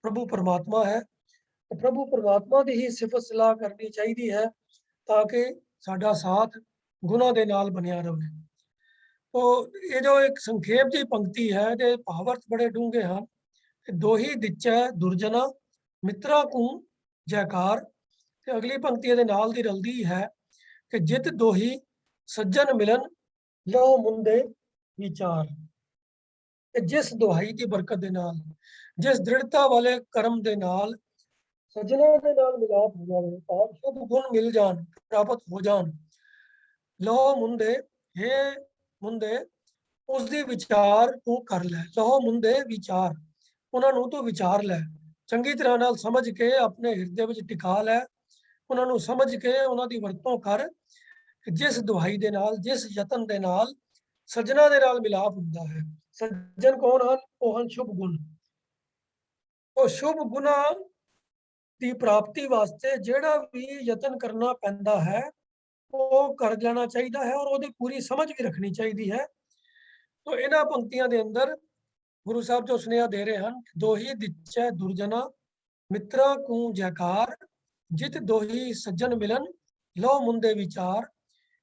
ਪ੍ਰਭੂ ਪਰਮਾਤਮਾ ਹੈ। ਤੇ ਪ੍ਰਭੂ ਪਰਮਾਤਮਾ ਦੀ ਹੀ ਸਿਫਤ ਸਲਾਹ ਕਰਨੀ ਚਾਹੀਦੀ ਹੈ ਤਾਂ ਕਿ ਸਾਡਾ ਸਾਥ ਗੁਣਾਂ ਦੇ ਨਾਲ ਬਣਿਆ ਰਹੇ। तो ये जो एक संक्षेप जी पंक्ति है, ये भावार्थ बड़े डूंगे हैं। दोही दिचै दुर्जना मित्रा कू जयकार। ते अगली पंक्ति ये नाल दी रलदी है कि जित दोही सज्जन मिलन लो मुंदे विचार। जिस दुहाई की बरकत दे नाल, जिस दृढ़ता वाले कर्म दे नाल सज्जनों के नाल मिलाप हो जाए, और शुभ गुण मिल जान, प्राप्त हो जान। लो मुंदे, हे मुंदे उसदी विचार तू कर लै। लहो मुंदे विचार, उन्होंने तो विचार लै, चंगी तरह नाल समझ के अपने हिरदे विच टिका लै। उन्होंने समझ के उन्हां दी वरतों कर। जिस दुहाई दे नाल, जिस यतन दे नाल सज्जना दे नाल मिलाप हुंदा है। सज्जन कौन हन? ਉਹ ਹਨ शुभ गुण। ਉਹ शुभ गुणां ਦੀ ਪ੍ਰਾਪਤੀ ਵਾਸਤੇ ਜਿਹੜਾ ਵੀ ਯਤਨ ਕਰਨਾ ਪੈਂਦਾ ਹੈ ਉਹ ਕਰ ਲੈਣਾ ਚਾਹੀਦਾ ਹੈ, ਔਰ ਉਹਦੀ ਪੂਰੀ ਸਮਝ ਵੀ ਰੱਖਣੀ ਚਾਹੀਦੀ ਹੈ। तो इन्हां पंक्तियां दे अंदर गुरु साहब जो सुनेहा दे रहे हैं, दोही दिचै दुर्जना मित्रा कू जयकार। जित दोही सज्जन मिलन लो मुंदे विचार।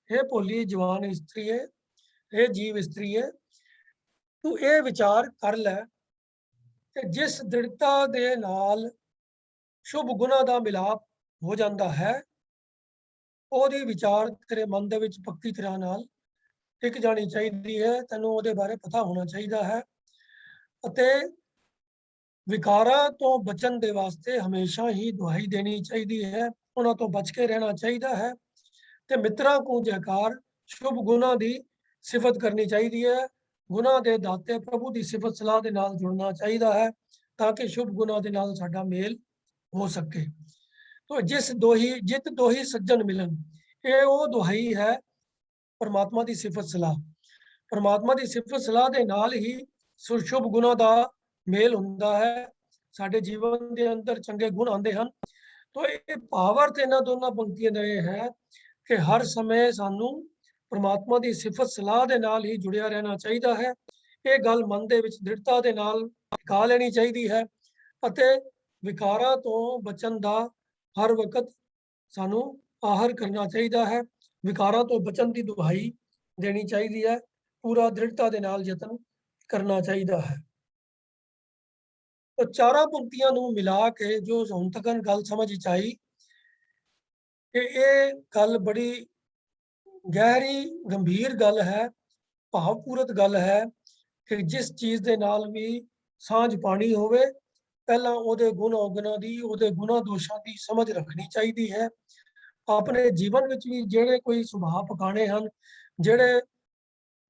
हे भोली जवान इस्त्रीए, हे जीव इस्त्रीए, तू ये विचार कर लै कि जिस दृढ़ता दे नाल शुभ गुणा दा मिलाप हो जाता है, ਉਹਦੀ ਵਿਚਾਰ ਤੇਰੇ ਮਨ ਦੇ ਵਿੱਚ ਪੱਕੀ ਤਰ੍ਹਾਂ ਨਾਲ ਟਿਕ ਜਾਣੀ ਚਾਹੀਦੀ ਹੈ। ਤੈਨੂੰ ਉਹਦੇ ਬਾਰੇ ਪਤਾ ਹੋਣਾ ਚਾਹੀਦਾ ਹੈ ਅਤੇ ਵਿਕਾਰਾਂ ਤੋਂ ਬਚਣ ਦੇ ਵਾਸਤੇ ਹਮੇਸ਼ਾ ਹੀ ਦੁਹਾਈ ਦੇਣੀ ਚਾਹੀਦੀ ਹੈ, ਉਹਨਾਂ ਤੋਂ ਬਚ ਕੇ ਰਹਿਣਾ ਚਾਹੀਦਾ ਹੈ। ਤੇ ਮਿੱਤਰਾਂ ਕੋ ਜੈਕਾਰ, ਸ਼ੁਭ ਗੁਣਾਂ ਦੀ ਸਿਫਤ ਕਰਨੀ ਚਾਹੀਦੀ ਹੈ। ਗੁਣਾਂ ਦੇ ਦਾਤੇ ਪ੍ਰਭੂ ਦੀ ਸਿਫਤ ਸਲਾਹ ਦੇ ਨਾਲ ਜੁੜਨਾ ਚਾਹੀਦਾ ਹੈ ਤਾਂ ਕਿ ਸ਼ੁਭ ਗੁਣਾਂ ਦੇ ਨਾਲ ਸਾਡਾ ਮੇਲ ਹੋ ਸਕੇ। तो जिस दोही, जित दोही सज्जन मिलन, ये वो दुहाई है परमात्मा की सिफत सलाह। परमात्मा की सिफत सलाह के नाल ही शुभ गुणों का मेल हुंदा है, साडे जीवन के अंदर चंगे गुण आते हैं। तो ये भावार्थ इन्हां दोनों पंक्तियां दा ये है कि हर समय सानू परमात्मा की सिफत सलाह के नाल ही जुड़िया रहना चाहिए है। ये गल मन दे विच दृढ़ता के नाल टिका लेनी चाहिए है अते विकारां तो बचन दा हर वक्त सानू आहर करना चाहिए है। विकारां तो बचन की दुहाई देनी चाहिए है, पूरा दृढ़ता के नाल यतन करना चाहिए है। तो चारों पंक्तियां नू मिला के जो हुण तक गल समझ आई कि ये गल बड़ी गहरी गंभीर गल है, भावपूरत गल है कि जिस चीज़ के नाल भी सांझ पानी होवे, पहला ਉਹਦੇ ਗੁਣ ਔਗਣਾਂ ਦੀ, ਉਹਦੇ ਗੁਣਾ ਦੋਸ਼ਾਂ ਦੀ ਸਮਝ ਰੱਖਣੀ ਚਾਹੀਦੀ ਹੈ। ਆਪਣੇ ਜੀਵਨ ਵਿੱਚ ਵੀ ਜਿਹੜੇ ਕੋਈ ਸੁਭਾਅ ਪਕਾਣੇ ਹਨ, ਜਿਹੜੇ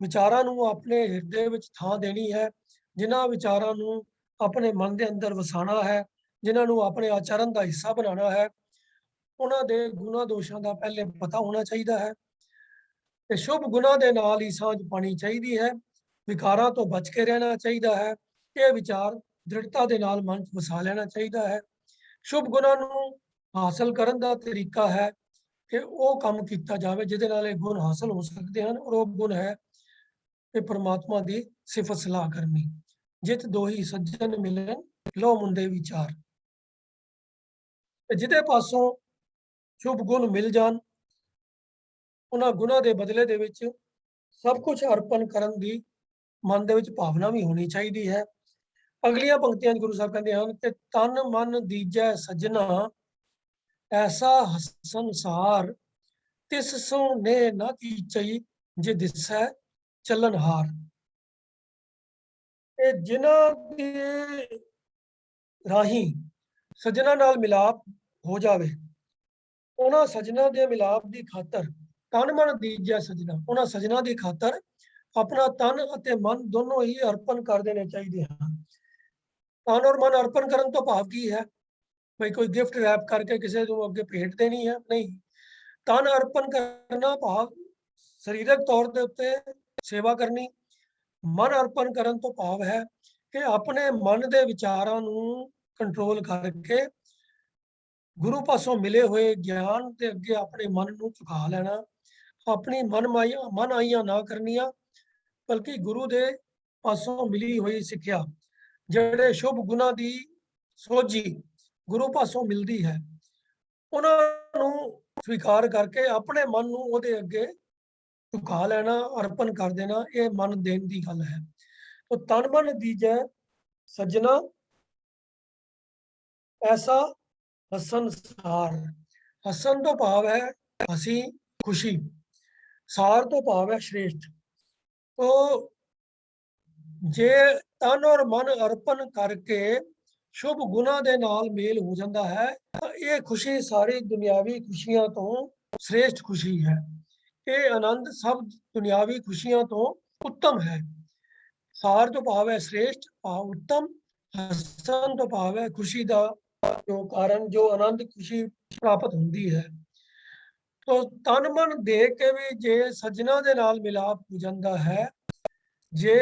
ਵਿਚਾਰਾਂ ਨੂੰ ਆਪਣੇ ਹਿਰਦੇ ਵਿੱਚ ਥਾਂ ਦੇਣੀ ਹੈ, ਜਿਨ੍ਹਾਂ ਵਿਚਾਰਾਂ ਨੂੰ ਆਪਣੇ ਮਨ ਦੇ ਅੰਦਰ ਵਸਾਉਣਾ ਹੈ, ਜਿਨ੍ਹਾਂ ਨੂੰ ਆਪਣੇ ਆਚਰਣ ਦਾ ਹਿੱਸਾ ਬਣਾਉਣਾ ਹੈ, ਉਹਨਾਂ ਦੇ ਗੁਨਾਹ ਦੋਸ਼ਾਂ ਦਾ ਪਹਿਲੇ ਪਤਾ ਹੋਣਾ ਚਾਹੀਦਾ ਹੈ ਤੇ ਸ਼ੁਭ ਗੁਣਾਂ ਦੇ ਨਾਲ ਹੀ ਸਾਂਝ ਪਾਣੀ ਚਾਹੀਦੀ ਹੈ। ਵਿਕਾਰਾਂ ਤੋਂ ਬਚ ਕੇ ਰਹਿਣਾ ਚਾਹੀਦਾ ਹੈ। ਇਹ ਵਿਚਾਰ ਦ੍ਰਿੜਤਾ ਦੇ ਨਾਲ ਮਨ 'ਚ ਵਸਾ ਲੈਣਾ ਚਾਹੀਦਾ ਹੈ। ਸ਼ੁਭ ਗੁਣਾਂ ਨੂੰ ਹਾਸਲ ਕਰਨ ਦਾ ਤਰੀਕਾ ਹੈ ਕਿ ਉਹ ਕੰਮ ਕੀਤਾ ਜਾਵੇ ਜਿਹਦੇ ਨਾਲ ਇਹ ਗੁਣ ਹਾਸਲ ਹੋ ਸਕਦੇ ਹਨ, ਔਰ ਉਹ ਗੁਣ ਹੈ ਕਿ ਪ੍ਰਮਾਤਮਾ ਦੀ ਸਿਫਤ ਸਲਾਹ ਕਰਨੀ। ਜਿਤ ਦੋਹੀ ਸੱਜਣ ਮਿਲਣ ਲੋ ਮੁੰਡੇ ਵਿਚਾਰ। ਤੇ ਜਿਹਦੇ ਪਾਸੋਂ ਸ਼ੁਭ ਗੁਣ ਮਿਲ ਜਾਣ, ਉਹਨਾਂ ਗੁਣਾਂ ਦੇ ਬਦਲੇ ਦੇ ਵਿੱਚ ਸਭ ਕੁਝ ਅਰਪਣ ਕਰਨ ਦੀ ਮਨ ਦੇ ਵਿੱਚ ਭਾਵਨਾ ਵੀ ਹੋਣੀ ਚਾਹੀਦੀ ਹੈ। ਅਗਲੀਆਂ ਪੰਕਤੀਆਂ 'ਚ ਗੁਰੂ ਸਾਹਿਬ ਕਹਿੰਦੇ ਹਨ ਕਿ ਤਨ ਮਨ ਦੀਜੈ ਸੱਜਣਾ, ਐਸਾ ਸੰਸਾਰ ਤਿਸ ਸੋ ਨੇ ਨਾ ਕੀਚਈ, ਜੇ ਦਿਸੈ ਚੱਲਣਹਾਰ। ਇਹ ਜਿਨ੍ਹਾਂ ਦੇ ਰਾਹੀਂ ਸੱਜਣਾ ਨਾਲ ਮਿਲਾਪ ਹੋ ਜਾਵੇ, ਉਹਨਾਂ ਸੱਜਣਾ ਦੇ ਮਿਲਾਪ ਦੀ ਖਾਤਰ ਤਨ ਮਨ ਦੀਜੈ ਸੱਜਣਾ, ਉਹਨਾਂ ਸੱਜਣਾ ਦੀ ਖਾਤਰ ਆਪਣਾ ਤਨ ਅਤੇ ਮਨ ਦੋਨੋਂ ਹੀ ਅਰਪਣ ਕਰ ਦੇਣੇ ਚਾਹੀਦੇ ਹਨ। ਤਨ ਔਰ ਮਨ ਅਰਪਣ ਕਰਨ ਤੋਂ ਭਾਵ ਕੀ ਹੈ? ਬਈ ਕੋਈ ਗਿਫਟ ਰੈਪ ਕਰਕੇ ਕਿਸੇ ਨੂੰ ਅੱਗੇ ਭੇਟ ਦੇਣੀ ਹੈ? ਨਹੀਂ। ਤਨ ਅਰਪਣ ਕਰਨਾ ਭਾਵ ਸਰੀਰਕ ਤੌਰ ਦੇ ਉੱਤੇ ਸੇਵਾ ਕਰਨੀ। ਮਨ ਅਰਪਣ ਕਰਨ ਤੋਂ ਭਾਵ ਹੈ ਕਿ ਆਪਣੇ ਮਨ ਦੇ ਵਿਚਾਰਾਂ ਨੂੰ ਕੰਟਰੋਲ ਕਰਕੇ ਗੁਰੂ ਪਾਸੋਂ ਮਿਲੇ ਹੋਏ ਗਿਆਨ ਦੇ ਅੱਗੇ ਆਪਣੇ ਮਨ ਨੂੰ ਝੁਕਾ ਲੈਣਾ, ਆਪਣੀ ਮਨ ਆਈਆਂ ਨਾ ਕਰਨੀਆਂ, ਬਲਕਿ ਗੁਰੂ ਦੇ ਪਾਸੋਂ ਮਿਲੀ ਹੋਈ ਸਿੱਖਿਆ, ਜਿਹੜੇ ਸ਼ੁਭ ਗੁਣਾਂ ਦੀ ਸੋਝੀ ਗੁਰੂ ਪਾਸੋਂ ਮਿਲਦੀ ਹੈ, ਉਹਨਾਂ ਨੂੰ ਸਵੀਕਾਰ ਕਰਕੇ ਆਪਣੇ ਮਨ ਨੂੰ ਉਹਦੇ ਅੱਗੇ ਝੁਕਾ ਲੈਣਾ, ਅਰਪਣ ਕਰ ਦੇਣਾ, ਇਹ ਮਨ ਦੇਣ ਦੀ ਗੱਲ ਹੈ। ਤਾਂ ਤਨ ਮਨ ਦੀਜੈ ਸੱਜਣਾ, ਐਸਾ ਹਸਨ ਸਾਰ। ਹਸਨ ਤੋਂ ਭਾਵ ਹੈ ਹਸੀ, ਖੁਸ਼ੀ। ਸਾਰ ਤੋਂ ਭਾਵ ਹੈ श्रेष्ठ। तो ਜੇ ਤਨ ਔਰ ਮਨ ਅਰਪਣ ਕਰਕੇ ਸ਼ੁਭ ਗੁਣਾਂ ਦੇ ਨਾਲ ਮੇਲ ਹੋ ਜਾਂਦਾ ਹੈ ਤਾਂ ਇਹ ਖੁਸ਼ੀ ਸਾਰੀ ਦੁਨਿਆਵੀ ਖੁਸ਼ੀਆਂ ਤੋਂ श्रेष्ठ ਖੁਸ਼ੀ ਹੈ। ਇਹ ਆਨੰਦ ਸਭ ਦੁਨਿਆਵੀ ਖੁਸ਼ੀਆਂ ਤੋਂ ਉੱਤਮ ਹੈ। ਸਾਰ ਤੋਂ ਭਾਵ ਹੈ श्रेष्ठ, ਭਾਵ ਉੱਤਮ। ਹਸਨ ਤੋਂ ਭਾਵ ਹੈ ਖੁਸ਼ੀ ਦਾ ਜੋ ਕਾਰਨ, ਜੋ ਆਨੰਦ ਖੁਸ਼ੀ ਪ੍ਰਾਪਤ ਹੁੰਦੀ ਹੈ। ਤੋ ਤਨ ਮਨ ਦੇ ਕੇ ਵੀ ਜੇ ਸੱਜਣਾ ਦੇ ਨਾਲ ਮਿਲਾਪ ਹੋ ਜਾਂਦਾ ਹੈ, ਜੇ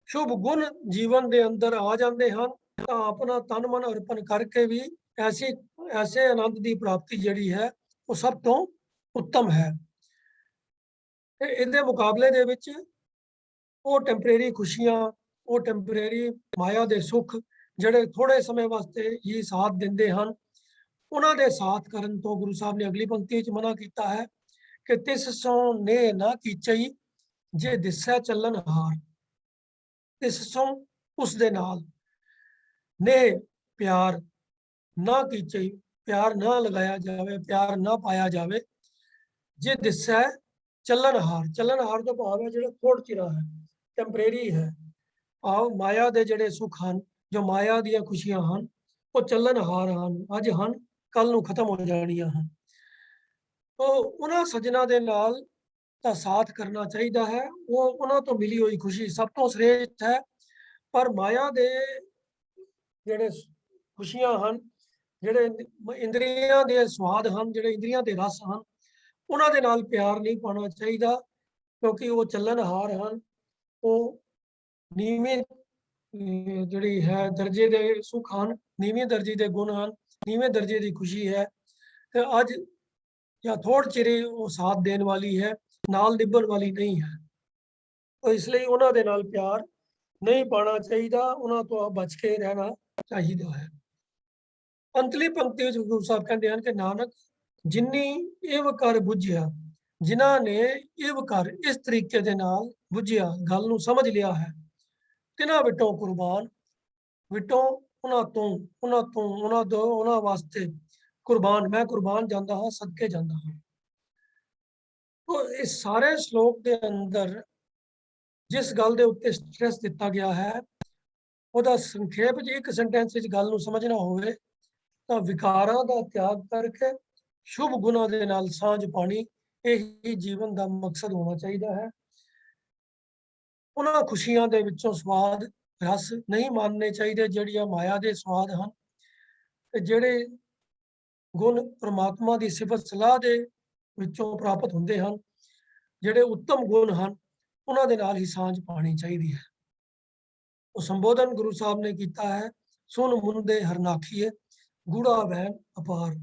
ਸ਼ੁਭ ਗੁਣ ਜੀਵਨ ਦੇ ਅੰਦਰ ਆ ਜਾਂਦੇ ਹਨ, ਤਾਂ ਆਪਣਾ ਤਨ ਮਨ ਅਰਪਣ ਕਰਕੇ ਵੀ ਐਸੇ ਆਨੰਦ ਦੀ ਪ੍ਰਾਪਤੀ ਜਿਹੜੀ ਹੈ ਉਹ ਸਭ ਤੋਂ ਉੱਤਮ ਹੈ। ਤੇ ਇਹਦੇ ਮੁਕਾਬਲੇ ਦੇ ਵਿੱਚ ਉਹ ਟੈਂਪਰੇਰੀ ਖੁਸ਼ੀਆਂ, ਉਹ ਟੈਂਪਰੇਰੀ ਮਾਇਆ ਦੇ ਸੁੱਖ ਜਿਹੜੇ ਥੋੜੇ ਸਮੇਂ ਵਾਸਤੇ ਹੀ ਸਾਥ ਦਿੰਦੇ ਹਨ, ਉਹਨਾਂ ਦੇ ਸਾਥ ਕਰਨ ਤੋਂ ਗੁਰੂ ਸਾਹਿਬ ਨੇ ਅਗਲੀ ਪੰਕਤੀ ਵਿੱਚ ਮਨਾ ਕੀਤਾ ਹੈ ਕਿ ਤਿਸ ਸੋ ਨੇ ਨਾ ਕੀਚਈ, ਜੇ ਦਿਸੈ ਚੱਲਣ ਹਾਰ। ਤਿਸ ਸੋ ਉਸ ਦੇ ਨਾਲ, ਨੇ ਪਿਆਰ, ਨਾ ਕੀਚਈ ਪਿਆਰ ਨਾ ਲਗਾਇਆ ਜਾਵੇ, ਪਿਆਰ ਨਾ ਪਾਇਆ ਜਾਵੇ, ਜੇ ਦਿਸੈ ਚੱਲਣਹਾਰ। ਚੱਲਣਹਾਰ ਤੋਂ ਭਾਵ ਹੈ ਜਿਹੜਾ ਥੋੜ ਚਿਰਾ ਹੈ, ਟੈਂਪਰੇਰੀ ਹੈ। ਆਓ ਮਾਇਆ ਦੇ ਜਿਹੜੇ ਸੁੱਖ ਹਨ, ਜੋ ਮਾਇਆ ਦੀਆਂ ਖੁਸ਼ੀਆਂ ਹਨ, ਉਹ ਚੱਲਣਹਾਰ ਹਨ, ਅੱਜ ਹਨ, ਕੱਲ ਨੂੰ ਖਤਮ ਹੋ ਜਾਣੀਆਂ ਹਨ। ਤੋ ਉਹਨਾਂ ਸੱਜਣਾ ਦੇ ਨਾਲ ਦਾ ਸਾਥ ਕਰਨਾ ਚਾਹੀਦਾ ਹੈ। ਉਹ ਉਹਨਾਂ ਤੋਂ ਮਿਲੀ ਹੋਈ ਖੁਸ਼ੀ ਸਭ ਤੋਂ श्रेष्ठ ਹੈ। ਪਰ ਮਾਇਆ ਦੇ ਜਿਹੜੇ ਖੁਸ਼ੀਆਂ ਹਨ, ਜਿਹੜੇ ਇੰਦਰੀਆਂ ਦੇ ਸਵਾਦ ਹਨ, ਜਿਹੜੇ ਇੰਦਰੀਆਂ ਦੇ ਰਸ ਹਨ, ਉਹਨਾਂ ਦੇ ਨਾਲ ਪਿਆਰ ਨਹੀਂ ਪਾਉਣਾ ਚਾਹੀਦਾ, ਕਿਉਂਕਿ ਉਹ ਚੱਲਣਹਾਰ ਹਨ। ਉਹ ਨੀਵੇਂ ਜਿਹੜੀ ਹੈ ਦਰਜੇ ਦੇ ਸੁੱਖ ਹਨ, ਨੀਵੇਂ ਦਰਜੇ ਦੇ ਗੁਣ ਹਨ, ਨੀਵੇਂ ਦਰਜੇ ਦੀ ਖੁਸ਼ੀ ਹੈ। ਤੇ ਅੱਜ ਜਾਂ ਥੋੜ ਚਿਰੇ ਉਹ ਸਾਥ ਦੇਣ ਵਾਲੀ ਹੈ, ਨਾਲ ਨਿਭਣ ਵਾਲੀ ਨਹੀਂ ਹੈ। ਤਾਂ ਇਸ ਲਈ ਉਹਨਾਂ ਦੇ ਨਾਲ ਪਿਆਰ ਨਹੀਂ ਪਾਉਣਾ ਚਾਹੀਦਾ, ਉਹਨਾਂ ਤੋਂ ਬਚ ਕੇ ਰਹਿਣਾ ਚਾਹੀਦਾ ਹੈ। ਅੰਤਲੀ ਪੰਕਤੀ ਵਿੱਚ ਗੁਰੂ ਸਾਹਿਬ ਕਹਿੰਦੇ ਹਨ ਕਿ ਨਾਨਕ ਜਿਨੀ ਇਵ ਕਰ ਬੁੱਝਿਆ, ਜਿਨ੍ਹਾਂ ਨੇ ਇਵ ਕਰ ਇਸ ਤਰੀਕੇ ਦੇ ਨਾਲ ਬੁੱਝਿਆ, ਗੱਲ ਨੂੰ ਸਮਝ ਲਿਆ ਹੈ, ਤਿਨਾਂ ਵਿਟੋਂ ਕੁਰਬਾਨ। ਵਿਟੋਂ ਉਹਨਾਂ ਤੋਂ ਉਹਨਾਂ ਵਾਸਤੇ ਕੁਰਬਾਨ, ਮੈਂ ਕੁਰਬਾਨ ਜਾਂਦਾ ਹਾਂ, ਸਦਕੇ ਜਾਂਦਾ ਹਾਂ। तो इस सारे श्लोक के अंदर जिस गल के उत्ते स्ट्रेस दिता गया है, ਉਹਦਾ ਸੰਖੇਪ ਚ ਇੱਕ ਸੈਂਟੈਂਸ ਵਿੱਚ ਗੱਲ ਨੂੰ ਸਮਝਣਾ ਹੋਵੇ ਤਾਂ ਵਿਕਾਰਾਂ ਦਾ ਤਿਆਗ ਕਰਕੇ ਸ਼ੁਭ ਗੁਣਾਂ ਦੇ ਨਾਲ ਸਾਂਝ ਪਾਣੀ, ਇਹ ਜੀਵਨ ਦਾ ਮਕਸਦ ਹੋਣਾ ਚਾਹੀਦਾ ਹੈ। ਉਹਨਾਂ ਖੁਸ਼ੀਆਂ ਦੇ ਵਿੱਚੋਂ ਸਵਾਦ रस नहीं मानने चाहिए ਜਿਹੜੀਆਂ माया के स्वाद हैं ਤੇ ਜਿਹੜੇ गुण परमात्मा की सिफत सलाह के ਵਿੱਚੋਂ प्राप्त ਹੁੰਦੇ ਹਨ, ਜਿਹੜੇ उत्तम गुण ਹਨ ਉਹਨਾਂ ਦੇ ਨਾਲ ਹੀ ਸਾਂਝ ਪਾਣੀ ਚਾਹੀਦੀ ਹੈ। ਉਹ ਸੰਬੋਧਨ ਗੁਰੂ ਸਾਹਿਬ ਨੇ ਕੀਤਾ ਹੈ, ਸੁਨ ਮੁੰਦੇ ਹਰਨਾਖੀਏ ਗੂੜਾ ਵਹਿਣ ਅਪਾਰ,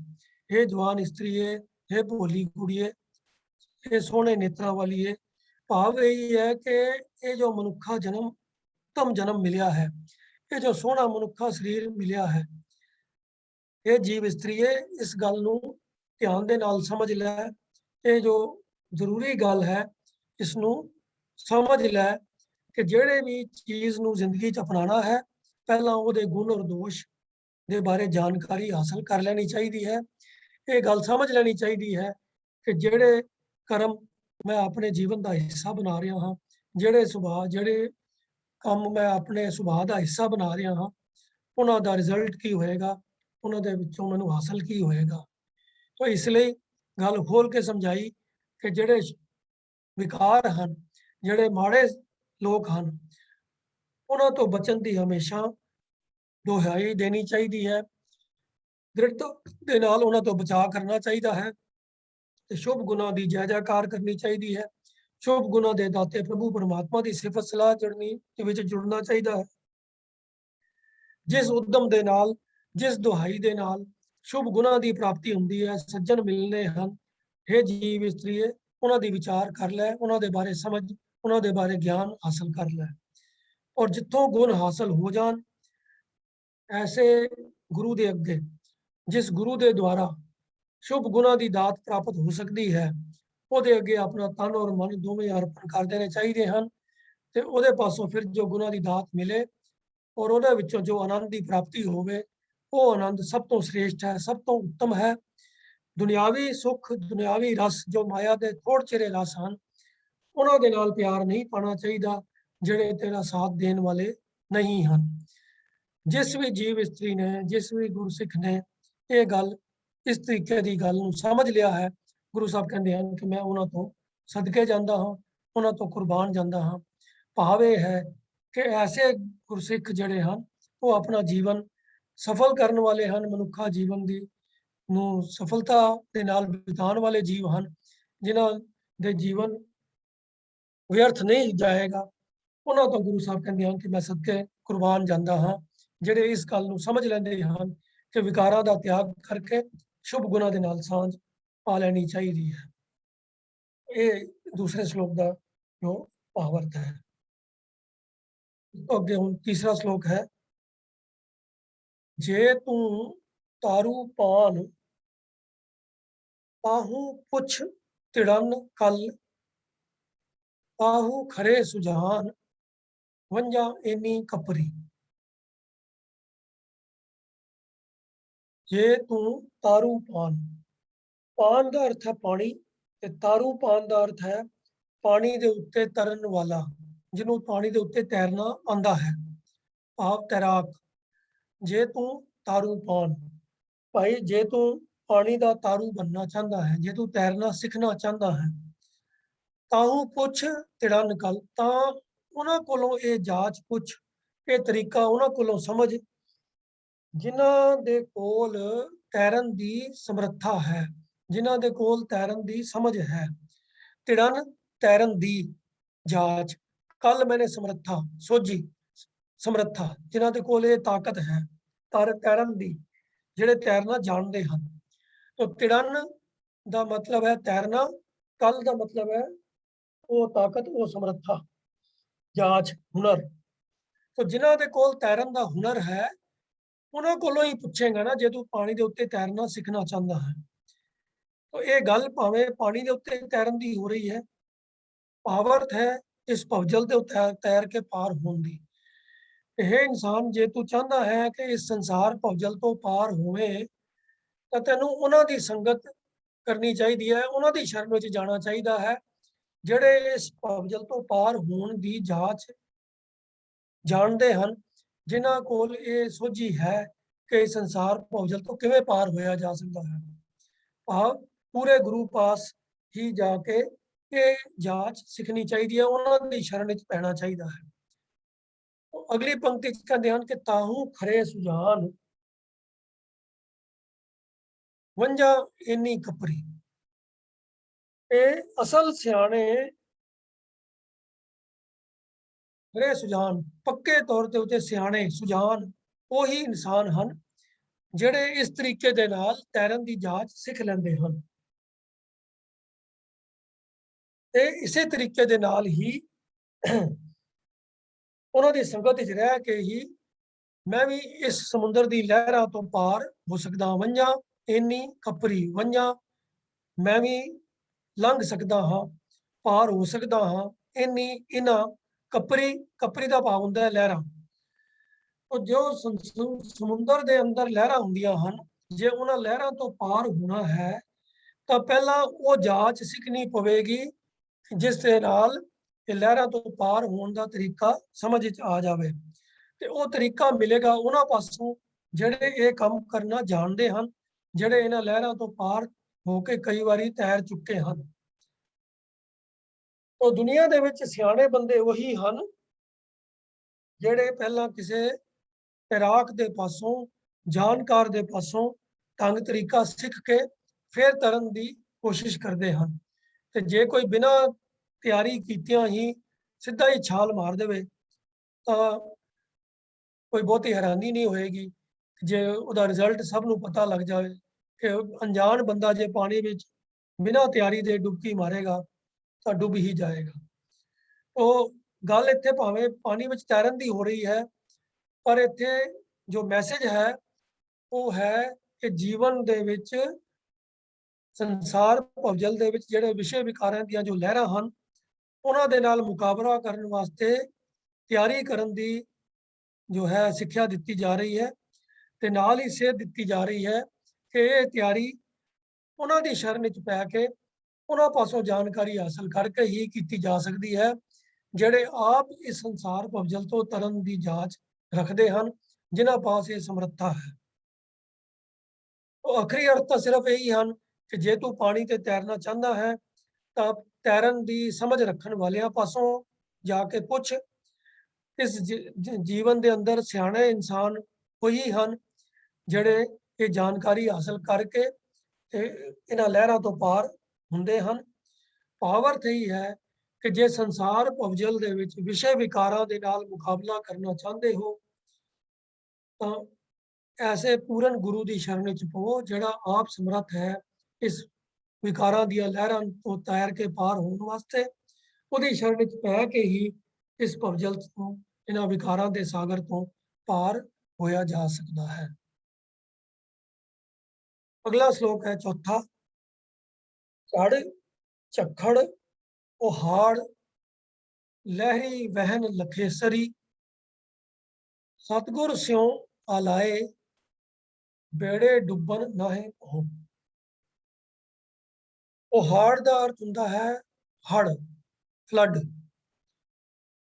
हे जवान स्त्रीए, हे भोली कुड़िए, हे सोहने नेत्रा वालीए। भाव यही है कि ये जो मनुखा जन्म उत्तम जन्म मिलिया है, ये जो सोहना मनुखा शरीर मिलिया है, ये जीव स्त्रीए इस गल नूं ध्यान दे नाल समझ लै। ये जो जरूरी गल है इसनूं समझ लै कि ਜਿਹੜੇ भी चीज़ नूं जिंदगी च अपनाना है, पहला ਉਹਦੇ गुण और दोष ਦੇ ਬਾਰੇ ਜਾਣਕਾਰੀ ਹਾਸਲ ਕਰ ਲੈਣੀ ਚਾਹੀਦੀ ਹੈ। ਇਹ ਗੱਲ ਸਮਝ ਲੈਣੀ ਚਾਹੀਦੀ ਹੈ ਕਿ ਜਿਹੜੇ ਕਰਮ ਮੈਂ ਆਪਣੇ ਜੀਵਨ ਦਾ ਹਿੱਸਾ ਬਣਾ ਰਿਹਾ ਹਾਂ, ਜਿਹੜੇ ਸੁਭਾਅ, ਜਿਹੜੇ ਕੰਮ ਮੈਂ ਆਪਣੇ ਸੁਭਾਅ ਦਾ ਹਿੱਸਾ ਬਣਾ ਰਿਹਾ ਹਾਂ, ਉਹਨਾਂ ਦਾ ਰਿਜ਼ਲਟ ਕੀ ਹੋਏਗਾ, ਉਹਨਾਂ ਦੇ ਵਿੱਚੋਂ ਮੈਨੂੰ ਹਾਸਲ ਕੀ ਹੋਏਗਾ। ਤਾਂ ਇਸ ਲਈ ਗੱਲ ਖੋਲ ਕੇ ਸਮਝਾਈ ਕਿ ਜਿਹੜੇ ਵਿਕਾਰ ਹਨ, ਜਿਹੜੇ ਮਾੜੇ ਲੋਕ ਹਨ, ਉਹਨਾਂ ਤੋਂ ਬਚਣ ਦੀ ਹਮੇਸ਼ਾ ਦੁਹਾਈ ਦੇਣੀ ਚਾਹੀਦੀ ਹੈ। ਦ੍ਰਿੜਤਾ ਦੇ ਨਾਲ ਉਹਨਾਂ ਤੋਂ ਬਚਾਅ ਕਰਨਾ ਚਾਹੀਦਾ ਹੈ ਤੇ ਸ਼ੁਭ ਗੁਣਾਂ ਦੀ ਜੈ ਜੈਕਾਰ ਕਰਨੀ ਚਾਹੀਦੀ ਹੈ। ਸ਼ੁਭ ਗੁਣਾਂ ਦੇ ਦਾਤੇ ਪ੍ਰਭੂ ਪਰਮਾਤਮਾ ਦੀ ਸਿਫਤ ਸਲਾਹ ਜੁੜਨੀ ਦੇ ਵਿੱਚ ਜੁੜਨਾ ਚਾਹੀਦਾ ਹੈ। ਜਿਸ ਉਦਮ ਦੇ ਨਾਲ, ਜਿਸ ਦੁਹਾਈ ਦੇ ਨਾਲ ਸ਼ੁਭ ਗੁਣਾਂ ਦੀ ਪ੍ਰਾਪਤੀ ਹੁੰਦੀ ਹੈ, ਸੱਜਣ ਮਿਲਨੇ ਹਨ। हे ਜੀਵ ਇਸਤਰੀਏ, ਉਹਨਾਂ ਦੀ ਵਿਚਾਰ ਕਰ ਲੈ, ਉਹਨਾਂ ਦੇ ਬਾਰੇ ਸਮਝ, ਉਹਨਾਂ ਦੇ ਬਾਰੇ ਗਿਆਨ ਹਾਸਲ ਕਰ ਲੈ। ਔਰ ਜਿੱਥੋਂ ਗੁਣ ਹਾਸਲ ਹੋ ਜਾਣ, ऐसे गुरु दे अगे, जिस गुरु दे द्वारा शुभ गुणा की दात प्राप्त हो सकती है, ਉਹਦੇ ਅੱਗੇ अपना तन और मन दोवें अर्पण कर देने चाहिए हैं ਤੇ ਉਹਦੇ ਪਾਸੋਂ फिर जो गुणा की दात मिले और ਉਹਦੇ ਵਿੱਚੋਂ जो आनंद की प्राप्ति होवे, वो आनंद सब तो श्रेष्ठ है, सब तो उत्तम है। दुनियावी सुख, दुनियावी रस जो माया के थोड़ चिरे रस हैं, ਉਹਨਾਂ ਦੇ ਨਾਲ प्यार नहीं पाना चाहिए ਜਿਹੜੇ तेरा साथ देने वाले नहीं हैं। जिस भी जीव इस्त्री ने, जिस भी गुरसिख ने ये गल इस तरीके की गल नूं समझ लिया है, गुरु साहब कहते हैं कि मैं उन्हां तो सदके जाता हाँ, उन्हां तो कुर्बान जाता हाँ। भाव यह है कि ऐसे गुरसिख जिहड़े हैं वो अपना जीवन सफल करने वाले हैं, मनुखा जीवन की नूं सफलता दे नाल बिताउण वाले जीव हैं, जिन्हां दे जीवन व्यर्थ नहीं जाएगा। उन्हां तो गुरु साहब कहते हैं कि मैं सदके कुर्बान जाता हाँ, ਜਿਹੜੇ ਇਸ ਗੱਲ ਨੂੰ ਸਮਝ ਲੈਂਦੇ ਹਨ ਕਿ ਵਿਕਾਰਾਂ ਦਾ ਤਿਆਗ ਕਰਕੇ ਸ਼ੁਭ ਗੁਣਾਂ ਦੇ ਨਾਲ ਸਾਂਝ ਪਾ ਲੈਣੀ ਚਾਹੀਦੀ ਹੈ। ਇਹ ਦੂਸਰੇ ਸ਼ਲੋਕ ਦਾ ਜੋ ਭਾਵ-ਅਰਥ ਹੈ। ਇਸ ਤੋਂ ਅੱਗੇ ਹੁਣ ਤੀਸਰਾ ਸ਼ਲੋਕ ਹੈ, ਜੇ ਤੂੰ ਤਾਰੂ ਪਾਨ ਤਾਹੂ ਪੁੱਛ ਤਿੜਨ ਕਲ, ਤਾਹੂ ਖਰੇ ਸੁਜਾਨ ਵੰਜਾ ਏਨੀ ਕਪਰੀ। जे तू तारू पान, पान का अर्थ है पानी ते तारू पान का अर्थ है पानी के उत्ते तरन वाला, जिन्हों पानी के उत्ते तैरना आंदा है, भाव तैराक। जे तू तारू पान, भाई जे तू पानी का तारू बनना चाहता है, जे तू तैरना सीखना चाहता है, ताहू पुछ तिड़ा निकल, ता उन्हां कोलों ये जाच पुछ, ये तरीका उन्हां कोलों समझ जिन्हां दे कोल तैरन दी समर्था है, जिन्हां दे कोल तैरन दी समझ है। तिड़न तैरन दी जाच, कल मैंने समर्था सोझी, समर्था जिन्हां दे कोल ये ताकत है तैरन दी, जिहड़े तैरना जानते हैं। तो तिड़न दा मतलब है तैरना, कल दा मतलब है वो ताकत, वो समर्था, जाच, हुनर। तो जिन्हां दे कोल तैरन दा हुनर है, उन्होंने कोलों ही पूछेगा ना, जे तू पानी के उत्ते तैरना सीखना चाहता है। तो ये गल भावें पानी के उत्ते तैरन की हो रही है, भावार्थ है इस भवजल के तैर के पार होने की। यह इंसान जे तू चाहता है कि इस संसार भवजल तो पार होवे, तो तेनों उन्हां दी संगत करनी चाहिए है, उन्हां दी शरण विच जाना चाहिए है, जिहड़े इस भवजल तो पार होने की जाच जानते हैं, जिन्हां कोल ये सोझी है कि संसार भवजल तो किवें पार होया जा सकता है। भाव पूरे गुरु पास ही जाके ये जाच सीखनी चाहिए है, उन्हां दी शरण विच पैना चाहिए है। अगली पंक्ति का ध्यान कि ताहू खरे सुजान वंजा इन्नी कपरी। ਇਹ ਅਸਲ ਸਿਆਣੇ ਖਰੇ ਸੁਜਾਨ ਪੱਕੇ ਤੌਰ ਤੇ ਉਤੇ ਸਿਆਣੇ ਸੁਜਾਨ ਉਹੀ ਇਨਸਾਨ ਹਨ ਜਿਹੜੇ ਇਸ ਤਰੀਕੇ ਦੇ ਨਾਲ ਤੈਰਨ ਦੀ ਜਾਂਚ ਸਿੱਖ ਲੈਂਦੇ ਹਨ ਤੇ ਇਸੇ ਤਰੀਕੇ ਦੇ ਨਾਲ ਹੀ ਉਹਨਾਂ ਦੀ ਸੰਗਤ ਵਿੱਚ ਰਹਿ ਕੇ ਹੀ ਮੈਂ ਵੀ ਇਸ ਸਮੁੰਦਰ ਦੀ ਲਹਿਰਾਂ ਤੋਂ ਪਾਰ ਹੋ ਸਕਦਾ ਵੰਝਾਂ ਇੰਨੀ ਕਪਰੀ ਵੰਝਾਂ ਮੈਂ ਵੀ ਲੰਘ ਸਕਦਾ ਹਾਂ ਪਾਰ ਹੋ ਸਕਦਾ ਹਾਂ ਇੰਨੀ ਇਹਨਾਂ ਕਪਰੀ ਦਾ ਭਾਵ ਹੁੰਦਾ ਹੈ ਲਹਿਰਾਂ ਉਹ ਜੋ ਸਮੁੰਦਰ ਦੇ ਅੰਦਰ ਲਹਿਰਾਂ ਹੁੰਦੀਆਂ ਹਨ ਜੇ ਉਹਨਾਂ ਲਹਿਰਾਂ ਤੋਂ ਪਾਰ ਹੋਣਾ ਹੈ ਤਾਂ ਪਹਿਲਾਂ ਉਹ ਜਾਂਚ ਸਿੱਖਣੀ ਪਵੇਗੀ ਜਿਸ ਦੇ ਨਾਲ ਇਹ ਲਹਿਰਾਂ ਤੋਂ ਪਾਰ ਹੋਣ ਦਾ ਤਰੀਕਾ ਸਮਝ ਵਿੱਚ ਆ ਜਾਵੇ ਤੇ ਉਹ ਤਰੀਕਾ ਮਿਲੇਗਾ ਉਹਨਾਂ ਪਾਸੋਂ ਜਿਹੜੇ ਇਹ ਕੰਮ ਕਰਨਾ ਜਾਣਦੇ ਹਨ ਜਿਹੜੇ ਇਹਨਾਂ ਲਹਿਰਾਂ ਤੋਂ ਪਾਰ ਹੋ ਕੇ ਕਈ ਵਾਰੀ ਤੈਰ ਚੁੱਕੇ ਹਨ ਉਹ ਦੁਨੀਆ ਦੇ ਵਿੱਚ ਸਿਆਣੇ ਬੰਦੇ ਉਹੀ ਹਨ ਜਿਹੜੇ ਪਹਿਲਾਂ ਕਿਸੇ ਤੈਰਾਕ ਦੇ ਪਾਸੋਂ ਜਾਣਕਾਰ ਦੇ ਪਾਸੋਂ ਢੰਗ ਤਰੀਕਾ ਸਿੱਖ ਕੇ ਫਿਰ ਤਰਨ ਦੀ ਕੋਸ਼ਿਸ਼ ਕਰਦੇ ਹਨ ਤੇ ਜੇ ਕੋਈ ਬਿਨਾਂ ਤਿਆਰੀ ਕੀਤਿਆਂ ਹੀ ਸਿੱਧਾ ਹੀ ਛਾਲ ਮਾਰ ਦੇਵੇ ਤਾਂ ਕੋਈ ਬਹੁਤੀ ਹੈਰਾਨੀ ਨਹੀਂ ਹੋਏਗੀ ਜੇ ਉਹਦਾ ਰਿਜ਼ਲਟ ਸਭ ਨੂੰ ਪਤਾ ਲੱਗ ਜਾਵੇ ਕਿ ਅਣਜਾਣ ਬੰਦਾ ਜੇ ਪਾਣੀ ਵਿੱਚ ਬਿਨਾਂ ਤਿਆਰੀ ਦੇ ਡੁਬਕੀ ਮਾਰੇਗਾ ਤਾਂ ਡੁੱਬ ਹੀ ਜਾਏਗਾ ਉਹ ਗੱਲ ਇੱਥੇ ਭਾਵੇਂ ਪਾਣੀ ਵਿੱਚ ਤੈਰਨ ਦੀ ਹੋ ਰਹੀ ਹੈ ਪਰ ਇੱਥੇ ਜੋ ਮੈਸੇਜ ਹੈ ਉਹ ਹੈ ਕਿ ਜੀਵਨ ਦੇ ਵਿੱਚ ਸੰਸਾਰ ਭਵਜਲ ਦੇ ਵਿੱਚ ਜਿਹੜੇ ਵਿਸ਼ੇ ਵਿਕਾਰਾਂ ਦੀਆਂ ਜੋ ਲਹਿਰਾਂ ਹਨ ਉਹਨਾਂ ਦੇ ਨਾਲ ਮੁਕਾਬਲਾ ਕਰਨ ਵਾਸਤੇ ਤਿਆਰੀ ਕਰਨ ਦੀ ਜੋ ਹੈ ਸਿੱਖਿਆ ਦਿੱਤੀ ਜਾ ਰਹੀ ਹੈ ਤੇ ਨਾਲ ਹੀ ਸੇਧ ਦਿੱਤੀ ਜਾ ਰਹੀ ਹੈ ਕਿ ਇਹ ਤਿਆਰੀ ਉਹਨਾਂ ਦੀ ਸ਼ਰਨ ਵਿੱਚ ਪੈ ਕੇ ਉਹਨਾਂ ਪਾਸੋਂ ਜਾਣਕਾਰੀ ਹਾਸਲ ਕਰਕੇ ਹੀ ਕੀਤੀ ਜਾ ਸਕਦੀ ਹੈ ਜਿਹੜੇ ਆਪ ਇਸ ਸੰਸਾਰ ਭਵਜਲ ਤੋਂ ਤਰਨ ਦੀ ਜਾਂਚ ਰੱਖਦੇ ਹਨ ਜਿਨ੍ਹਾਂ ਪਾਸ ਇਹ ਸਮਰੱਥਾ ਹੈ ਉਹ ਆਖਰੀ ਅਰਥ ਤਾਂ ਸਿਰਫ ਇਹੀ ਹਨ ਕਿ ਜੇ ਤੂੰ ਪਾਣੀ ਤੇ ਤੈਰਨਾ ਚਾਹੁੰਦਾ ਹੈ ਤਾਂ ਤੈਰਨ ਦੀ ਸਮਝ ਰੱਖਣ ਵਾਲਿਆਂ ਪਾਸੋਂ ਜਾ ਕੇ ਪੁੱਛ ਇਸ ਜੀਵਨ ਦੇ ਅੰਦਰ ਸਿਆਣੇ ਇਨਸਾਨ ਉਹੀ ਹਨ ਜਿਹੜੇ ਇਹ ਜਾਣਕਾਰੀ ਹਾਸਲ ਕਰਕੇ ਇਹਨਾਂ ਲਹਿਰਾਂ ਤੋਂ ਪਾਰ ਹੁੰਦੇ ਹਨ ਭਾਵ ਅਰਥ ਇਹੀ ਹੈ ਕਿ ਜੇ ਸੰਸਾਰ ਭਵਜਲ ਦੇ ਵਿੱਚ ਵਿਸ਼ੇ ਵਿਕਾਰਾਂ ਦੇ ਨਾਲ ਮੁਕਾਬਲਾ ਕਰਨਾ ਚਾਹੁੰਦੇ ਹੋ ਤਾਂ ਐਸੇ ਪੂਰਨ ਗੁਰੂ ਦੀ ਸ਼ਰਨ ਵਿੱਚ ਪਵੋ ਜਿਹੜਾ ਆਪ ਸਮਰੱਥ ਹੈ ਇਸ ਵਿਕਾਰਾਂ ਦੀਆਂ ਲਹਿਰਾਂ ਤੋਂ ਤੈਰ ਕੇ ਪਾਰ ਹੋਣ ਵਾਸਤੇ ਉਹਦੀ ਸ਼ਰਨ ਵਿੱਚ ਪੈ ਕੇ ਹੀ ਇਸ ਭਵਜਲ ਤੋਂ ਇਹਨਾਂ ਵਿਕਾਰਾਂ ਦੇ ਸਾਗਰ ਤੋਂ ਪਾਰ ਹੋਇਆ ਜਾ ਸਕਦਾ ਹੈ ਅਗਲਾ ਸ਼ਲੋਕ ਹੈ ਚੌਥਾ ਝੜ ਝੱਖੜ ਪਹਾੜ ਲਹਿਰੀ ਵਹਿਨ ਲਖੇਸਰੀ ਸਤਗੁਰ ਸਿਉ ਆਲਾਏ ਬੇੜੇ ਡੁੱਬਣ ਨਾਹੇ ਹੋ ਪਹਾੜ ਦਾ ਅਰਥ ਹੁੰਦਾ ਹੈ ਹੜ ਫਲੱਡ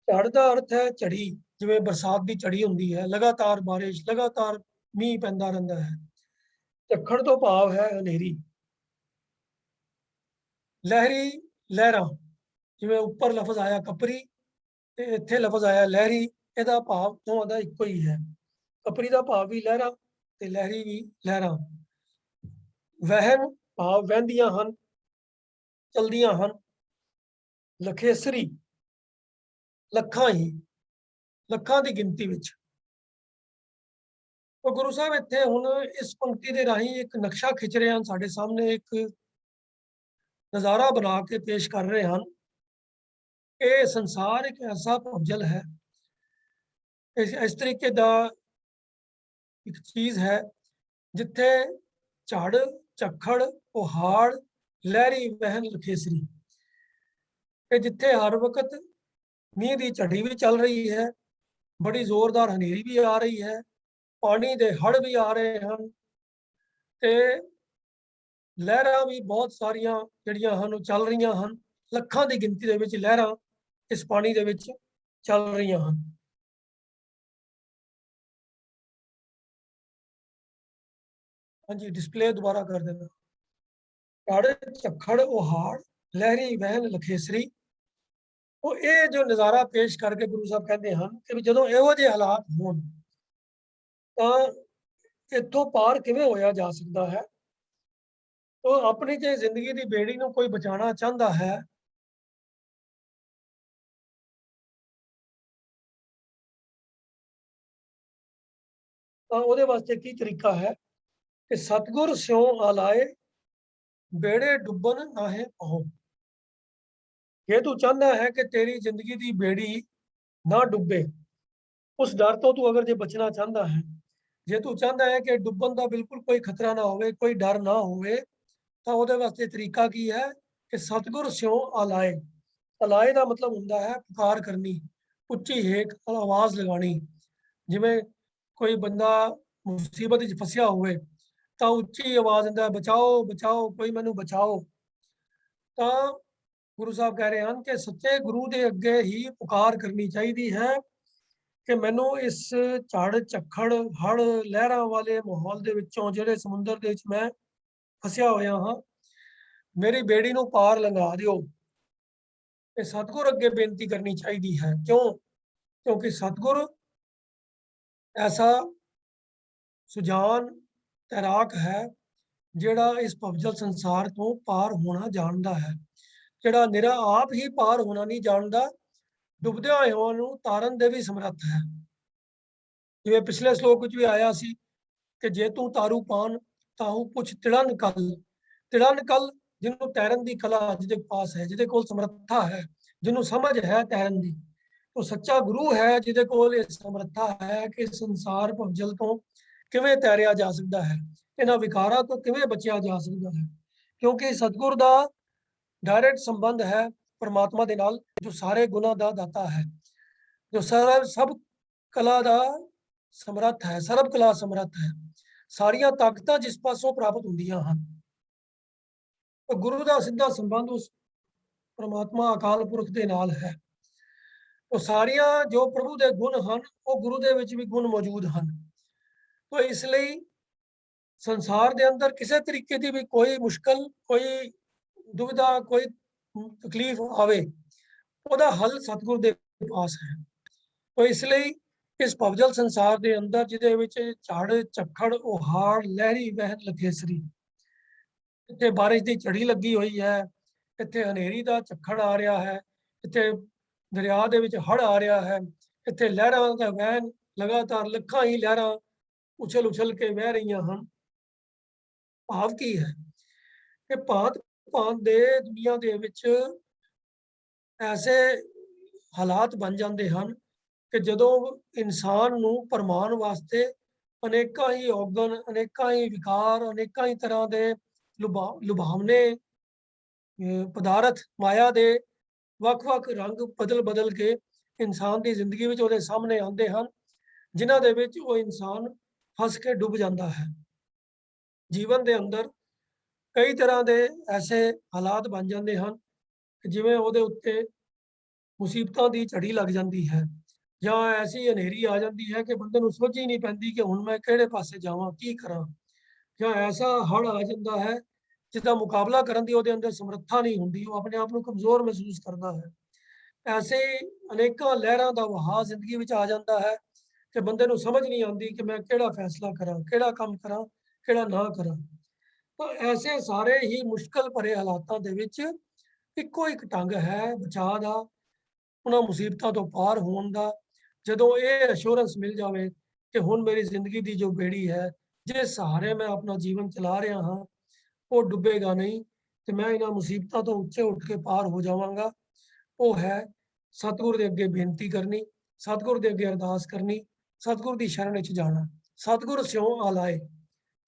ਝੜ ਦਾ ਅਰਥ ਹੈ ਝੜੀ ਜਿਵੇਂ ਬਰਸਾਤ ਦੀ ਝੜੀ ਹੁੰਦੀ ਹੈ ਲਗਾਤਾਰ ਬਾਰਿਸ਼ ਲਗਾਤਾਰ ਮੀਂਹ ਪੈਂਦਾ ਰਹਿੰਦਾ ਹੈ ਝੱਖੜ ਤੋਂ ਭਾਵ ਹੈ ਹਨੇਰੀ ਲਹਿਰੀ ਲਹਿਰਾਂ ਜਿਵੇਂ ਉੱਪਰ ਲਫ਼ਜ਼ ਆਇਆ ਕਪਰੀ ਤੇ ਇੱਥੇ ਲਫ਼ਜ਼ ਆਇਆ ਲਹਿਰੀ ਇਹਦਾ ਭਾਵ ਦੋਵਾਂ ਦਾ ਇੱਕੋ ਹੀ ਹੈ ਕਪਰੀ ਦਾ ਭਾਵ ਵੀ ਲਹਿਰਾਂ ਤੇ ਲਹਿਰੀ ਵੀ ਲਹਿਰਾਂ ਵਹਿਨ ਭਾਵ ਵਹਿੰਦੀਆਂ ਹਨ ਚਲਦੀਆਂ ਹਨ ਲਖੇਸਰੀ ਲੱਖਾਂ ਹੀ ਲੱਖਾਂ ਦੀ ਗਿਣਤੀ ਵਿੱਚ ਉਹ ਗੁਰੂ ਸਾਹਿਬ ਇੱਥੇ ਹੁਣ ਇਸ ਪੰਕਤੀ ਦੇ ਰਾਹੀਂ ਇੱਕ ਨਕਸ਼ਾ ਖਿੱਚ ਰਹੇ ਹਨ ਸਾਡੇ ਸਾਹਮਣੇ ਇੱਕ ਨਜ਼ਾਰਾ ਬਣਾ ਕੇ ਪੇਸ਼ ਕਰ ਰਹੇ ਹਨ ਇਹ ਸੰਸਾਰ ਇੱਕ ਐਸਾ ਭਵਜਲ ਹੈ ਇਸ ਤਰੀਕੇ ਦਾ ਇੱਕ ਚੀਜ਼ ਹੈ ਜਿੱਥੇ ਝੜ ਝੱਖੜ ਪਹਾੜ ਲਹਿਰੀ ਵਹਿਨ ਲਖੇਸਰੀ ਤੇ ਜਿੱਥੇ ਹਰ ਵਕਤ ਮੀਂਹ ਦੀ ਝੜੀ ਵੀ ਚੱਲ ਰਹੀ ਹੈ ਬੜੀ ਜ਼ੋਰਦਾਰ ਹਨੇਰੀ ਵੀ ਆ ਰਹੀ ਹੈ ਪਾਣੀ ਦੇ ਹੜ੍ਹ ਵੀ ਆ ਰਹੇ ਹਨ ਤੇ ਲਹਿਰਾਂ ਵੀ ਬਹੁਤ ਸਾਰੀਆਂ ਜਿਹੜੀਆਂ ਹਨ ਉਹ ਚੱਲ ਰਹੀਆਂ ਹਨ ਲੱਖਾਂ ਦੀ ਗਿਣਤੀ ਦੇ ਵਿੱਚ ਲਹਿਰਾਂ ਇਸ ਪਾਣੀ ਦੇ ਵਿੱਚ ਚੱਲ ਰਹੀਆਂ ਹਨ ਹਾਂਜੀ ਡਿਸਪਲੇ ਦੁਬਾਰਾ ਕਰ ਦੇਣਾ ਝੜ ਝੱਖੜ ਉਹਾੜ ਲਹਿਰੀ ਵਹਿਨ ਲਖੇਸਰੀ ਉਹ ਇਹ ਜੋ ਨਜ਼ਾਰਾ ਪੇਸ਼ ਕਰਕੇ ਗੁਰੂ ਸਾਹਿਬ ਕਹਿੰਦੇ ਹਨ ਕਿ ਵੀ ਜਦੋਂ ਇਹੋ ਜਿਹੇ ਹਾਲਾਤ ਹੋਣ ਤਾਂ ਇੱਥੋਂ ਪਾਰ ਕਿਵੇਂ ਹੋਇਆ ਜਾ ਸਕਦਾ ਹੈ। ਉਹ ਆਪਣੀ ਜੇ ਜ਼ਿੰਦਗੀ ਦੀ ਬੇੜੀ ਨੂੰ ਕੋਈ ਬਚਾਉਣਾ ਚਾਹੁੰਦਾ ਹੈ ਤਾਂ ਉਹਦੇ ਵਾਸਤੇ ਕੀ ਤਰੀਕਾ ਹੈ ਕਿ ਸਤਿਗੁਰ ਸਿਉ ਆਲਾਏ ਬੇੜੇ ਡੁੱਬਣ ਨਾਹੇ ਪਾਉ। ਜੇ ਤੂੰ ਚਾਹੁੰਦਾ ਹੈ ਕਿ ਤੇਰੀ ਜ਼ਿੰਦਗੀ ਦੀ ਬੇੜੀ ਨਾ ਡੁੱਬੇ, ਉਸ ਡਰ ਤੋਂ ਤੂੰ ਅਗਰ ਜੇ ਬਚਣਾ ਚਾਹੁੰਦਾ ਹੈ, ਜੇ ਤੂੰ ਚਾਹੁੰਦਾ ਹੈ ਕਿ ਡੁੱਬਣ ਦਾ ਬਿਲਕੁਲ ਕੋਈ ਖਤਰਾ ਨਾ ਹੋਵੇ, ਕੋਈ ਡਰ ਨਾ ਹੋਵੇ, ਤਾਂ ਉਹਦੇ ਵਾਸਤੇ ਤਰੀਕਾ ਕੀ ਹੈ ਕਿ ਸਤਿਗੁਰ ਸਿਉ ਆਲਾਏ। ਆਲਾਏ ਦਾ ਮਤਲਬ ਹੁੰਦਾ ਹੈ ਪੁਕਾਰ ਕਰਨੀ, ਉੱਚੀ ਹੇਕ ਆਵਾਜ਼ ਲਗਾਣੀ। ਜਿਵੇਂ ਕੋਈ ਬੰਦਾ ਮੁਸੀਬਤ ਵਿੱਚ ਫਸਿਆ ਹੋਵੇ ਤਾਂ ਉੱਚੀ ਆਵਾਜ਼ ਦਿੰਦਾ ਬਚਾਓ ਬਚਾਓ, ਕੋਈ ਮੈਨੂੰ ਬਚਾਓ। ਤਾਂ ਗੁਰੂ ਸਾਹਿਬ ਕਹਿ ਰਹੇ ਹਨ ਕਿ ਸੱਚੇ ਗੁਰੂ ਦੇ ਅੱਗੇ ਹੀ ਪੁਕਾਰ ਕਰਨੀ ਚਾਹੀਦੀ ਹੈ ਕਿ ਮੈਨੂੰ ਇਸ ਝੜ ਝੱਖੜ ਹੜ ਲਹਿਰਾਂ ਵਾਲੇ ਮਾਹੌਲ ਦੇ ਵਿੱਚੋਂ, ਜਿਹੜੇ ਸਮੁੰਦਰ ਦੇ ਵਿੱਚ ਮੈਂ ਫਸਿਆ ਹੋਇਆ ਹਾਂ, ਮੇਰੀ ਬੇੜੀ ਨੂੰ ਪਾਰ ਲੰਘਾ ਦਿਓ। ਇਹ ਸਤਿਗੁਰ ਅੱਗੇ ਬੇਨਤੀ ਕਰਨੀ ਚਾਹੀਦੀ ਹੈ। ਕਿਉਂ? ਕਿਉਂਕਿ ਸਤਿਗੁਰ ਐਸਾ ਸੁਜਾਨ ਤੈਰਾਕ ਹੈ ਜਿਹੜਾ ਇਸ ਭਵਜਲ ਸੰਸਾਰ ਤੋਂ ਪਾਰ ਹੋਣਾ ਜਾਣਦਾ ਹੈ, ਜਿਹੜਾ ਨਿਰਾ ਆਪ ਹੀ ਪਾਰ ਹੋਣਾ ਨਹੀਂ ਜਾਣਦਾ, ਡੁੱਬਦਿਆਂ ਹੋਇਆਂ ਨੂੰ ਤਾਰਨ ਦੇ ਵੀ ਸਮਰੱਥ ਹੈ। ਜਿਵੇਂ ਪਿਛਲੇ ਸ਼ਲੋਕ ਵਿੱਚ ਵੀ ਆਇਆ ਸੀ ਕਿ ਜੇ ਤੂੰ ਤਾਰੂ ਪਾਨ ਤਾਹੂ ਪੁੱਛ ਤਿੜਨ ਕਲ। ਤਿੜਨ ਕਲ ਜਿਹਨੂੰ ਤੈਰਨ ਦੀ ਕਲਾ ਜਿਹਦੇ ਪਾਸ ਹੈ, ਜਿਹਦੇ ਕੋਲ ਸਮਰੱਥਾ ਹੈ, ਜਿਹਨੂੰ ਸਮਝ ਹੈ ਤੈਰਨ ਦੀ, ਉਹ ਸੱਚਾ ਗੁਰੂ ਹੈ ਜਿਹਦੇ ਕੋਲ ਇਹ ਸਮਰੱਥਾ ਹੈ ਕਿ ਸੰਸਾਰ ਭਵਜਲ ਤੋਂ ਕਿਵੇਂ ਤੈਰਿਆ ਜਾ ਸਕਦਾ ਹੈ, ਇਹਨਾਂ ਵਿਕਾਰਾਂ ਤੋਂ ਕਿਵੇਂ ਬਚਿਆ ਜਾ ਸਕਦਾ ਹੈ। ਕਿਉਂਕਿ ਸਤਿਗੁਰ ਦਾ ਡਾਇਰੈਕਟ ਸੰਬੰਧ ਹੈ ਪਰਮਾਤਮਾ ਦੇ ਨਾਲ, ਜੋ ਸਾਰੇ ਗੁਣਾਂ ਦਾ ਦਾਤਾ ਹੈ, ਜੋ ਸਭ ਕਲਾ ਦਾ ਸਮਰੱਥ ਹੈ, ਸਰਬ ਕਲਾ ਸਮਰੱਥ ਹੈ। ਸਾਰੀਆਂ ਤਾਕਤਾਂ ਜਿਸ ਪਾਸੋਂ ਪ੍ਰਾਪਤ ਹੁੰਦੀਆਂ ਹਨ। ਤਾਂ ਗੁਰੂ ਦਾ ਸਿੱਧਾ ਸੰਬੰਧ ਉਸ ਪਰਮਾਤਮਾ ਅਕਾਲ ਪੁਰਖ ਦੇ ਨਾਲ ਹੈ। ਉਹ ਸਾਰੀਆਂ ਜੋ ਪ੍ਰਭੂ ਦੇ ਗੁਣ ਹਨ, ਉਹ ਗੁਰੂ ਦੇ ਵਿੱਚ ਵੀ ਗੁਣ ਮੌਜੂਦ ਹਨ। ਤਾਂ ਇਸ ਲਈ ਸੰਸਾਰ ਦੇ ਅੰਦਰ ਕਿਸੇ ਤਰੀਕੇ ਦੀ ਵੀ ਕੋਈ ਮੁਸ਼ਕਲ, ਕੋਈ ਦੁਵਿਧਾ, ਕੋਈ ਤਕਲੀਫ ਆਵੇ, ਉਹਦਾ ਹੱਲ ਸਤਿਗੁਰ ਦੇ ਪਾਸ ਹੈ। ਤਾਂ ਇਸ ਲਈ ਇਸ ਭਵਜਲ ਸੰਸਾਰ ਦੇ ਅੰਦਰ ਜਿਹਦੇ ਵਿੱਚ ਝੜ ਝੱਖੜ ਉਹਾੜ ਲਹਿਰੀ ਵਹਿਣ ਲਖੇਸਰੀ, ਇੱਥੇ ਬਾਰਿਸ਼ ਦੀ ਝੜੀ ਲੱਗੀ ਹੋਈ ਹੈ, ਇੱਥੇ ਹਨੇਰੀ ਦਾ ਝੱਖੜ ਆ ਰਿਹਾ ਹੈ, ਇੱਥੇ ਦਰਿਆ ਦੇ ਵਿੱਚ ਹੜ੍ਹ ਆ ਰਿਹਾ ਹੈ, ਇੱਥੇ ਲਹਿਰਾਂ ਦਾ ਵਹਿਣ, ਲਗਾਤਾਰ ਲੱਖਾਂ ਹੀ ਲਹਿਰਾਂ ਉਛਲ ਉਛਲ ਕੇ ਵਹਿ ਰਹੀਆਂ ਹਨ। ਭਾਵ ਕੀ ਹੈ ਕਿ ਭਾਂਤ ਭਾਂਤ ਦੇ ਦੁਨੀਆ ਦੇ ਵਿੱਚ ਐਸੇ ਹਾਲਾਤ ਬਣ ਜਾਂਦੇ ਹਨ ਕਿ ਜਦੋਂ ਇਨਸਾਨ ਨੂੰ ਪਰਮਾਨ ਵਾਸਤੇ ਅਨੇਕਾਂ ਹੀ ਔਗਣ, ਅਨੇਕਾਂ ਹੀ ਵਿਕਾਰ, ਅਨੇਕਾਂ ਹੀ ਤਰ੍ਹਾਂ ਦੇ ਲੁਭਾਵਨੇ ਪਦਾਰਥ ਮਾਇਆ ਦੇ ਵੱਖ-ਵੱਖ ਰੰਗ ਬਦਲ ਕੇ ਇਨਸਾਨ ਦੀ ਜ਼ਿੰਦਗੀ ਵਿੱਚ ਉਹਦੇ ਸਾਹਮਣੇ ਆਉਂਦੇ ਹਨ, ਜਿਨ੍ਹਾਂ ਦੇ ਵਿੱਚ ਉਹ ਇਨਸਾਨ ਫਸ ਕੇ ਡੁੱਬ ਜਾਂਦਾ ਹੈ। ਜੀਵਨ ਦੇ ਅੰਦਰ ਕਈ ਤਰ੍ਹਾਂ ਦੇ ਐਸੇ ਹਾਲਾਤ ਬਣ ਜਾਂਦੇ ਹਨ ਕਿ ਜਿਵੇਂ ਉਹਦੇ ਉੱਤੇ ਮੁਸੀਬਤਾਂ ਦੀ ਝੜੀ ਲੱਗ ਜਾਂਦੀ ਹੈ, ਜਾਂ ਐਸੀ ਹਨੇਰੀ ਆ ਜਾਂਦੀ ਹੈ ਕਿ ਬੰਦੇ ਨੂੰ ਸੋਝ ਹੀ ਨਹੀਂ ਪੈਂਦੀ ਕਿ ਹੁਣ ਮੈਂ ਕਿਹੜੇ ਪਾਸੇ ਜਾਵਾਂ, ਕੀ ਕਰਾਂ। ਜਾਂ ਐਸਾ ਹੜ੍ਹ ਆ ਜਾਂਦਾ ਹੈ ਜਿਸਦਾ ਮੁਕਾਬਲਾ ਕਰਨ ਦੀ ਉਹਦੇ ਅੰਦਰ ਸਮਰੱਥਾ ਨਹੀਂ ਹੁੰਦੀ, ਉਹ ਆਪਣੇ ਆਪ ਨੂੰ ਕਮਜ਼ੋਰ ਮਹਿਸੂਸ ਕਰਦਾ ਹੈ। ਐਸੇ ਅਨੇਕਾਂ ਲਹਿਰਾਂ ਦਾ ਵਹਾਅ ਜ਼ਿੰਦਗੀ ਵਿੱਚ ਆ ਜਾਂਦਾ ਹੈ ਕਿ ਬੰਦੇ ਨੂੰ ਸਮਝ ਨਹੀਂ ਆਉਂਦੀ ਕਿ ਮੈਂ ਕਿਹੜਾ ਫੈਸਲਾ ਕਰਾਂ, ਕਿਹੜਾ ਕੰਮ ਕਰਾਂ, ਕਿਹੜਾ ਨਾ ਕਰਾਂ। ਤਾਂ ਐਸੇ ਸਾਰੇ ਹੀ ਮੁਸ਼ਕਲ ਭਰੇ ਹਾਲਾਤਾਂ ਦੇ ਵਿੱਚ ਇੱਕੋ ਇੱਕ ਢੰਗ ਹੈ ਬਚਾਅ ਦਾ, ਉਹਨਾਂ ਮੁਸੀਬਤਾਂ ਤੋਂ ਪਾਰ ਹੋਣ ਦਾ। ਜਦੋਂ ਇਹ ਅਸ਼ੋਰੈਂਸ ਮਿਲ ਜਾਵੇ ਕਿ ਹੁਣ ਮੇਰੀ ਜ਼ਿੰਦਗੀ ਦੀ ਜੋ ਬੇੜੀ ਹੈ, ਜਿਸ ਸਹਾਰੇ ਮੈਂ ਆਪਣਾ ਜੀਵਨ ਚਲਾ ਰਿਹਾ ਹਾਂ, ਉਹ ਡੁੱਬੇਗਾ ਨਹੀਂ ਤੇ ਮੈਂ ਇਹਨਾਂ ਮੁਸੀਬਤਾਂ ਤੋਂ ਉੱਚੇ ਉੱਠ ਕੇ ਪਾਰ ਹੋ ਜਾਵਾਂਗਾ, ਉਹ ਹੈ ਸਤਿਗੁਰ ਦੇ ਅੱਗੇ ਬੇਨਤੀ ਕਰਨੀ, ਸਤਿਗੁਰ ਦੇ ਅੱਗੇ ਅਰਦਾਸ ਕਰਨੀ, ਸਤਿਗੁਰ ਦੀ ਸ਼ਰਨ ਵਿੱਚ ਜਾਣਾ। ਸਤਿਗੁਰ ਸਿਉ ਆਲਾਏ,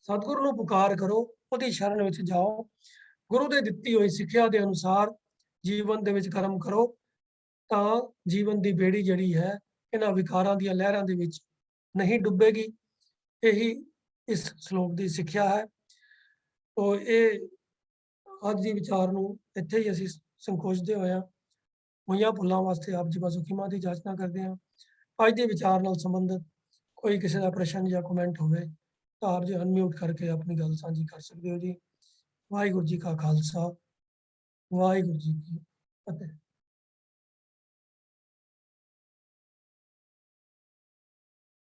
ਸਤਿਗੁਰ ਨੂੰ ਪੁਕਾਰ ਕਰੋ, ਉਹਦੀ ਸ਼ਰਨ ਵਿੱਚ ਜਾਓ, ਗੁਰੂ ਦੇ ਦਿੱਤੀ ਹੋਈ ਸਿੱਖਿਆ ਦੇ ਅਨੁਸਾਰ ਜੀਵਨ ਦੇ ਵਿੱਚ ਕਰਮ ਕਰੋ, ਤਾਂ ਜੀਵਨ ਦੀ ਬੇੜੀ ਜਿਹੜੀ ਹੈ ਇਹਨਾਂ ਵਿਕਾਰਾਂ ਦੀਆਂ ਲਹਿਰਾਂ ਦੇ ਵਿੱਚ ਨਹੀਂ ਡੁੱਬੇਗੀ। ਇਹੀ ਇਸ ਸ਼ਲੋਕ ਦੀ ਸਿੱਖਿਆ ਹੈ। ਤੋ ਇਹ ਅੱਜ ਦੀ ਵਿਚਾਰ ਨੂੰ ਇੱਥੇ ਹੀ ਅਸੀਂ ਸੰਕੋਚਦੇ ਹੋਇਆ ਹੋਈਆਂ ਭੁੱਲਾਂ ਵਾਸਤੇ ਆਪ ਜੀ ਪਾਸੋਂ ਖਿਮਾ ਦੀ ਜਾਚਨਾ ਕਰਦੇ ਹਾਂ। ਅੱਜ ਦੇ ਵਿਚਾਰ ਨਾਲ ਸੰਬੰਧਿਤ ਕੋਈ ਕਿਸੇ ਦਾ ਪ੍ਰਸ਼ਨ ਜਾਂ ਕਮੈਂਟ ਹੋਵੇ ਤਾਂ ਆਪ ਜੀ ਅਨਮਿਊਟ ਕਰਕੇ ਆਪਣੀ ਗੱਲ ਸਾਂਝੀ ਕਰ ਸਕਦੇ ਹੋ ਜੀ। ਵਾਹਿਗੁਰੂ ਜੀ ਕਾ ਖਾਲਸਾ, ਵਾਹਿਗੁਰੂ ਜੀ ਕੀ ਫਤਿਹ।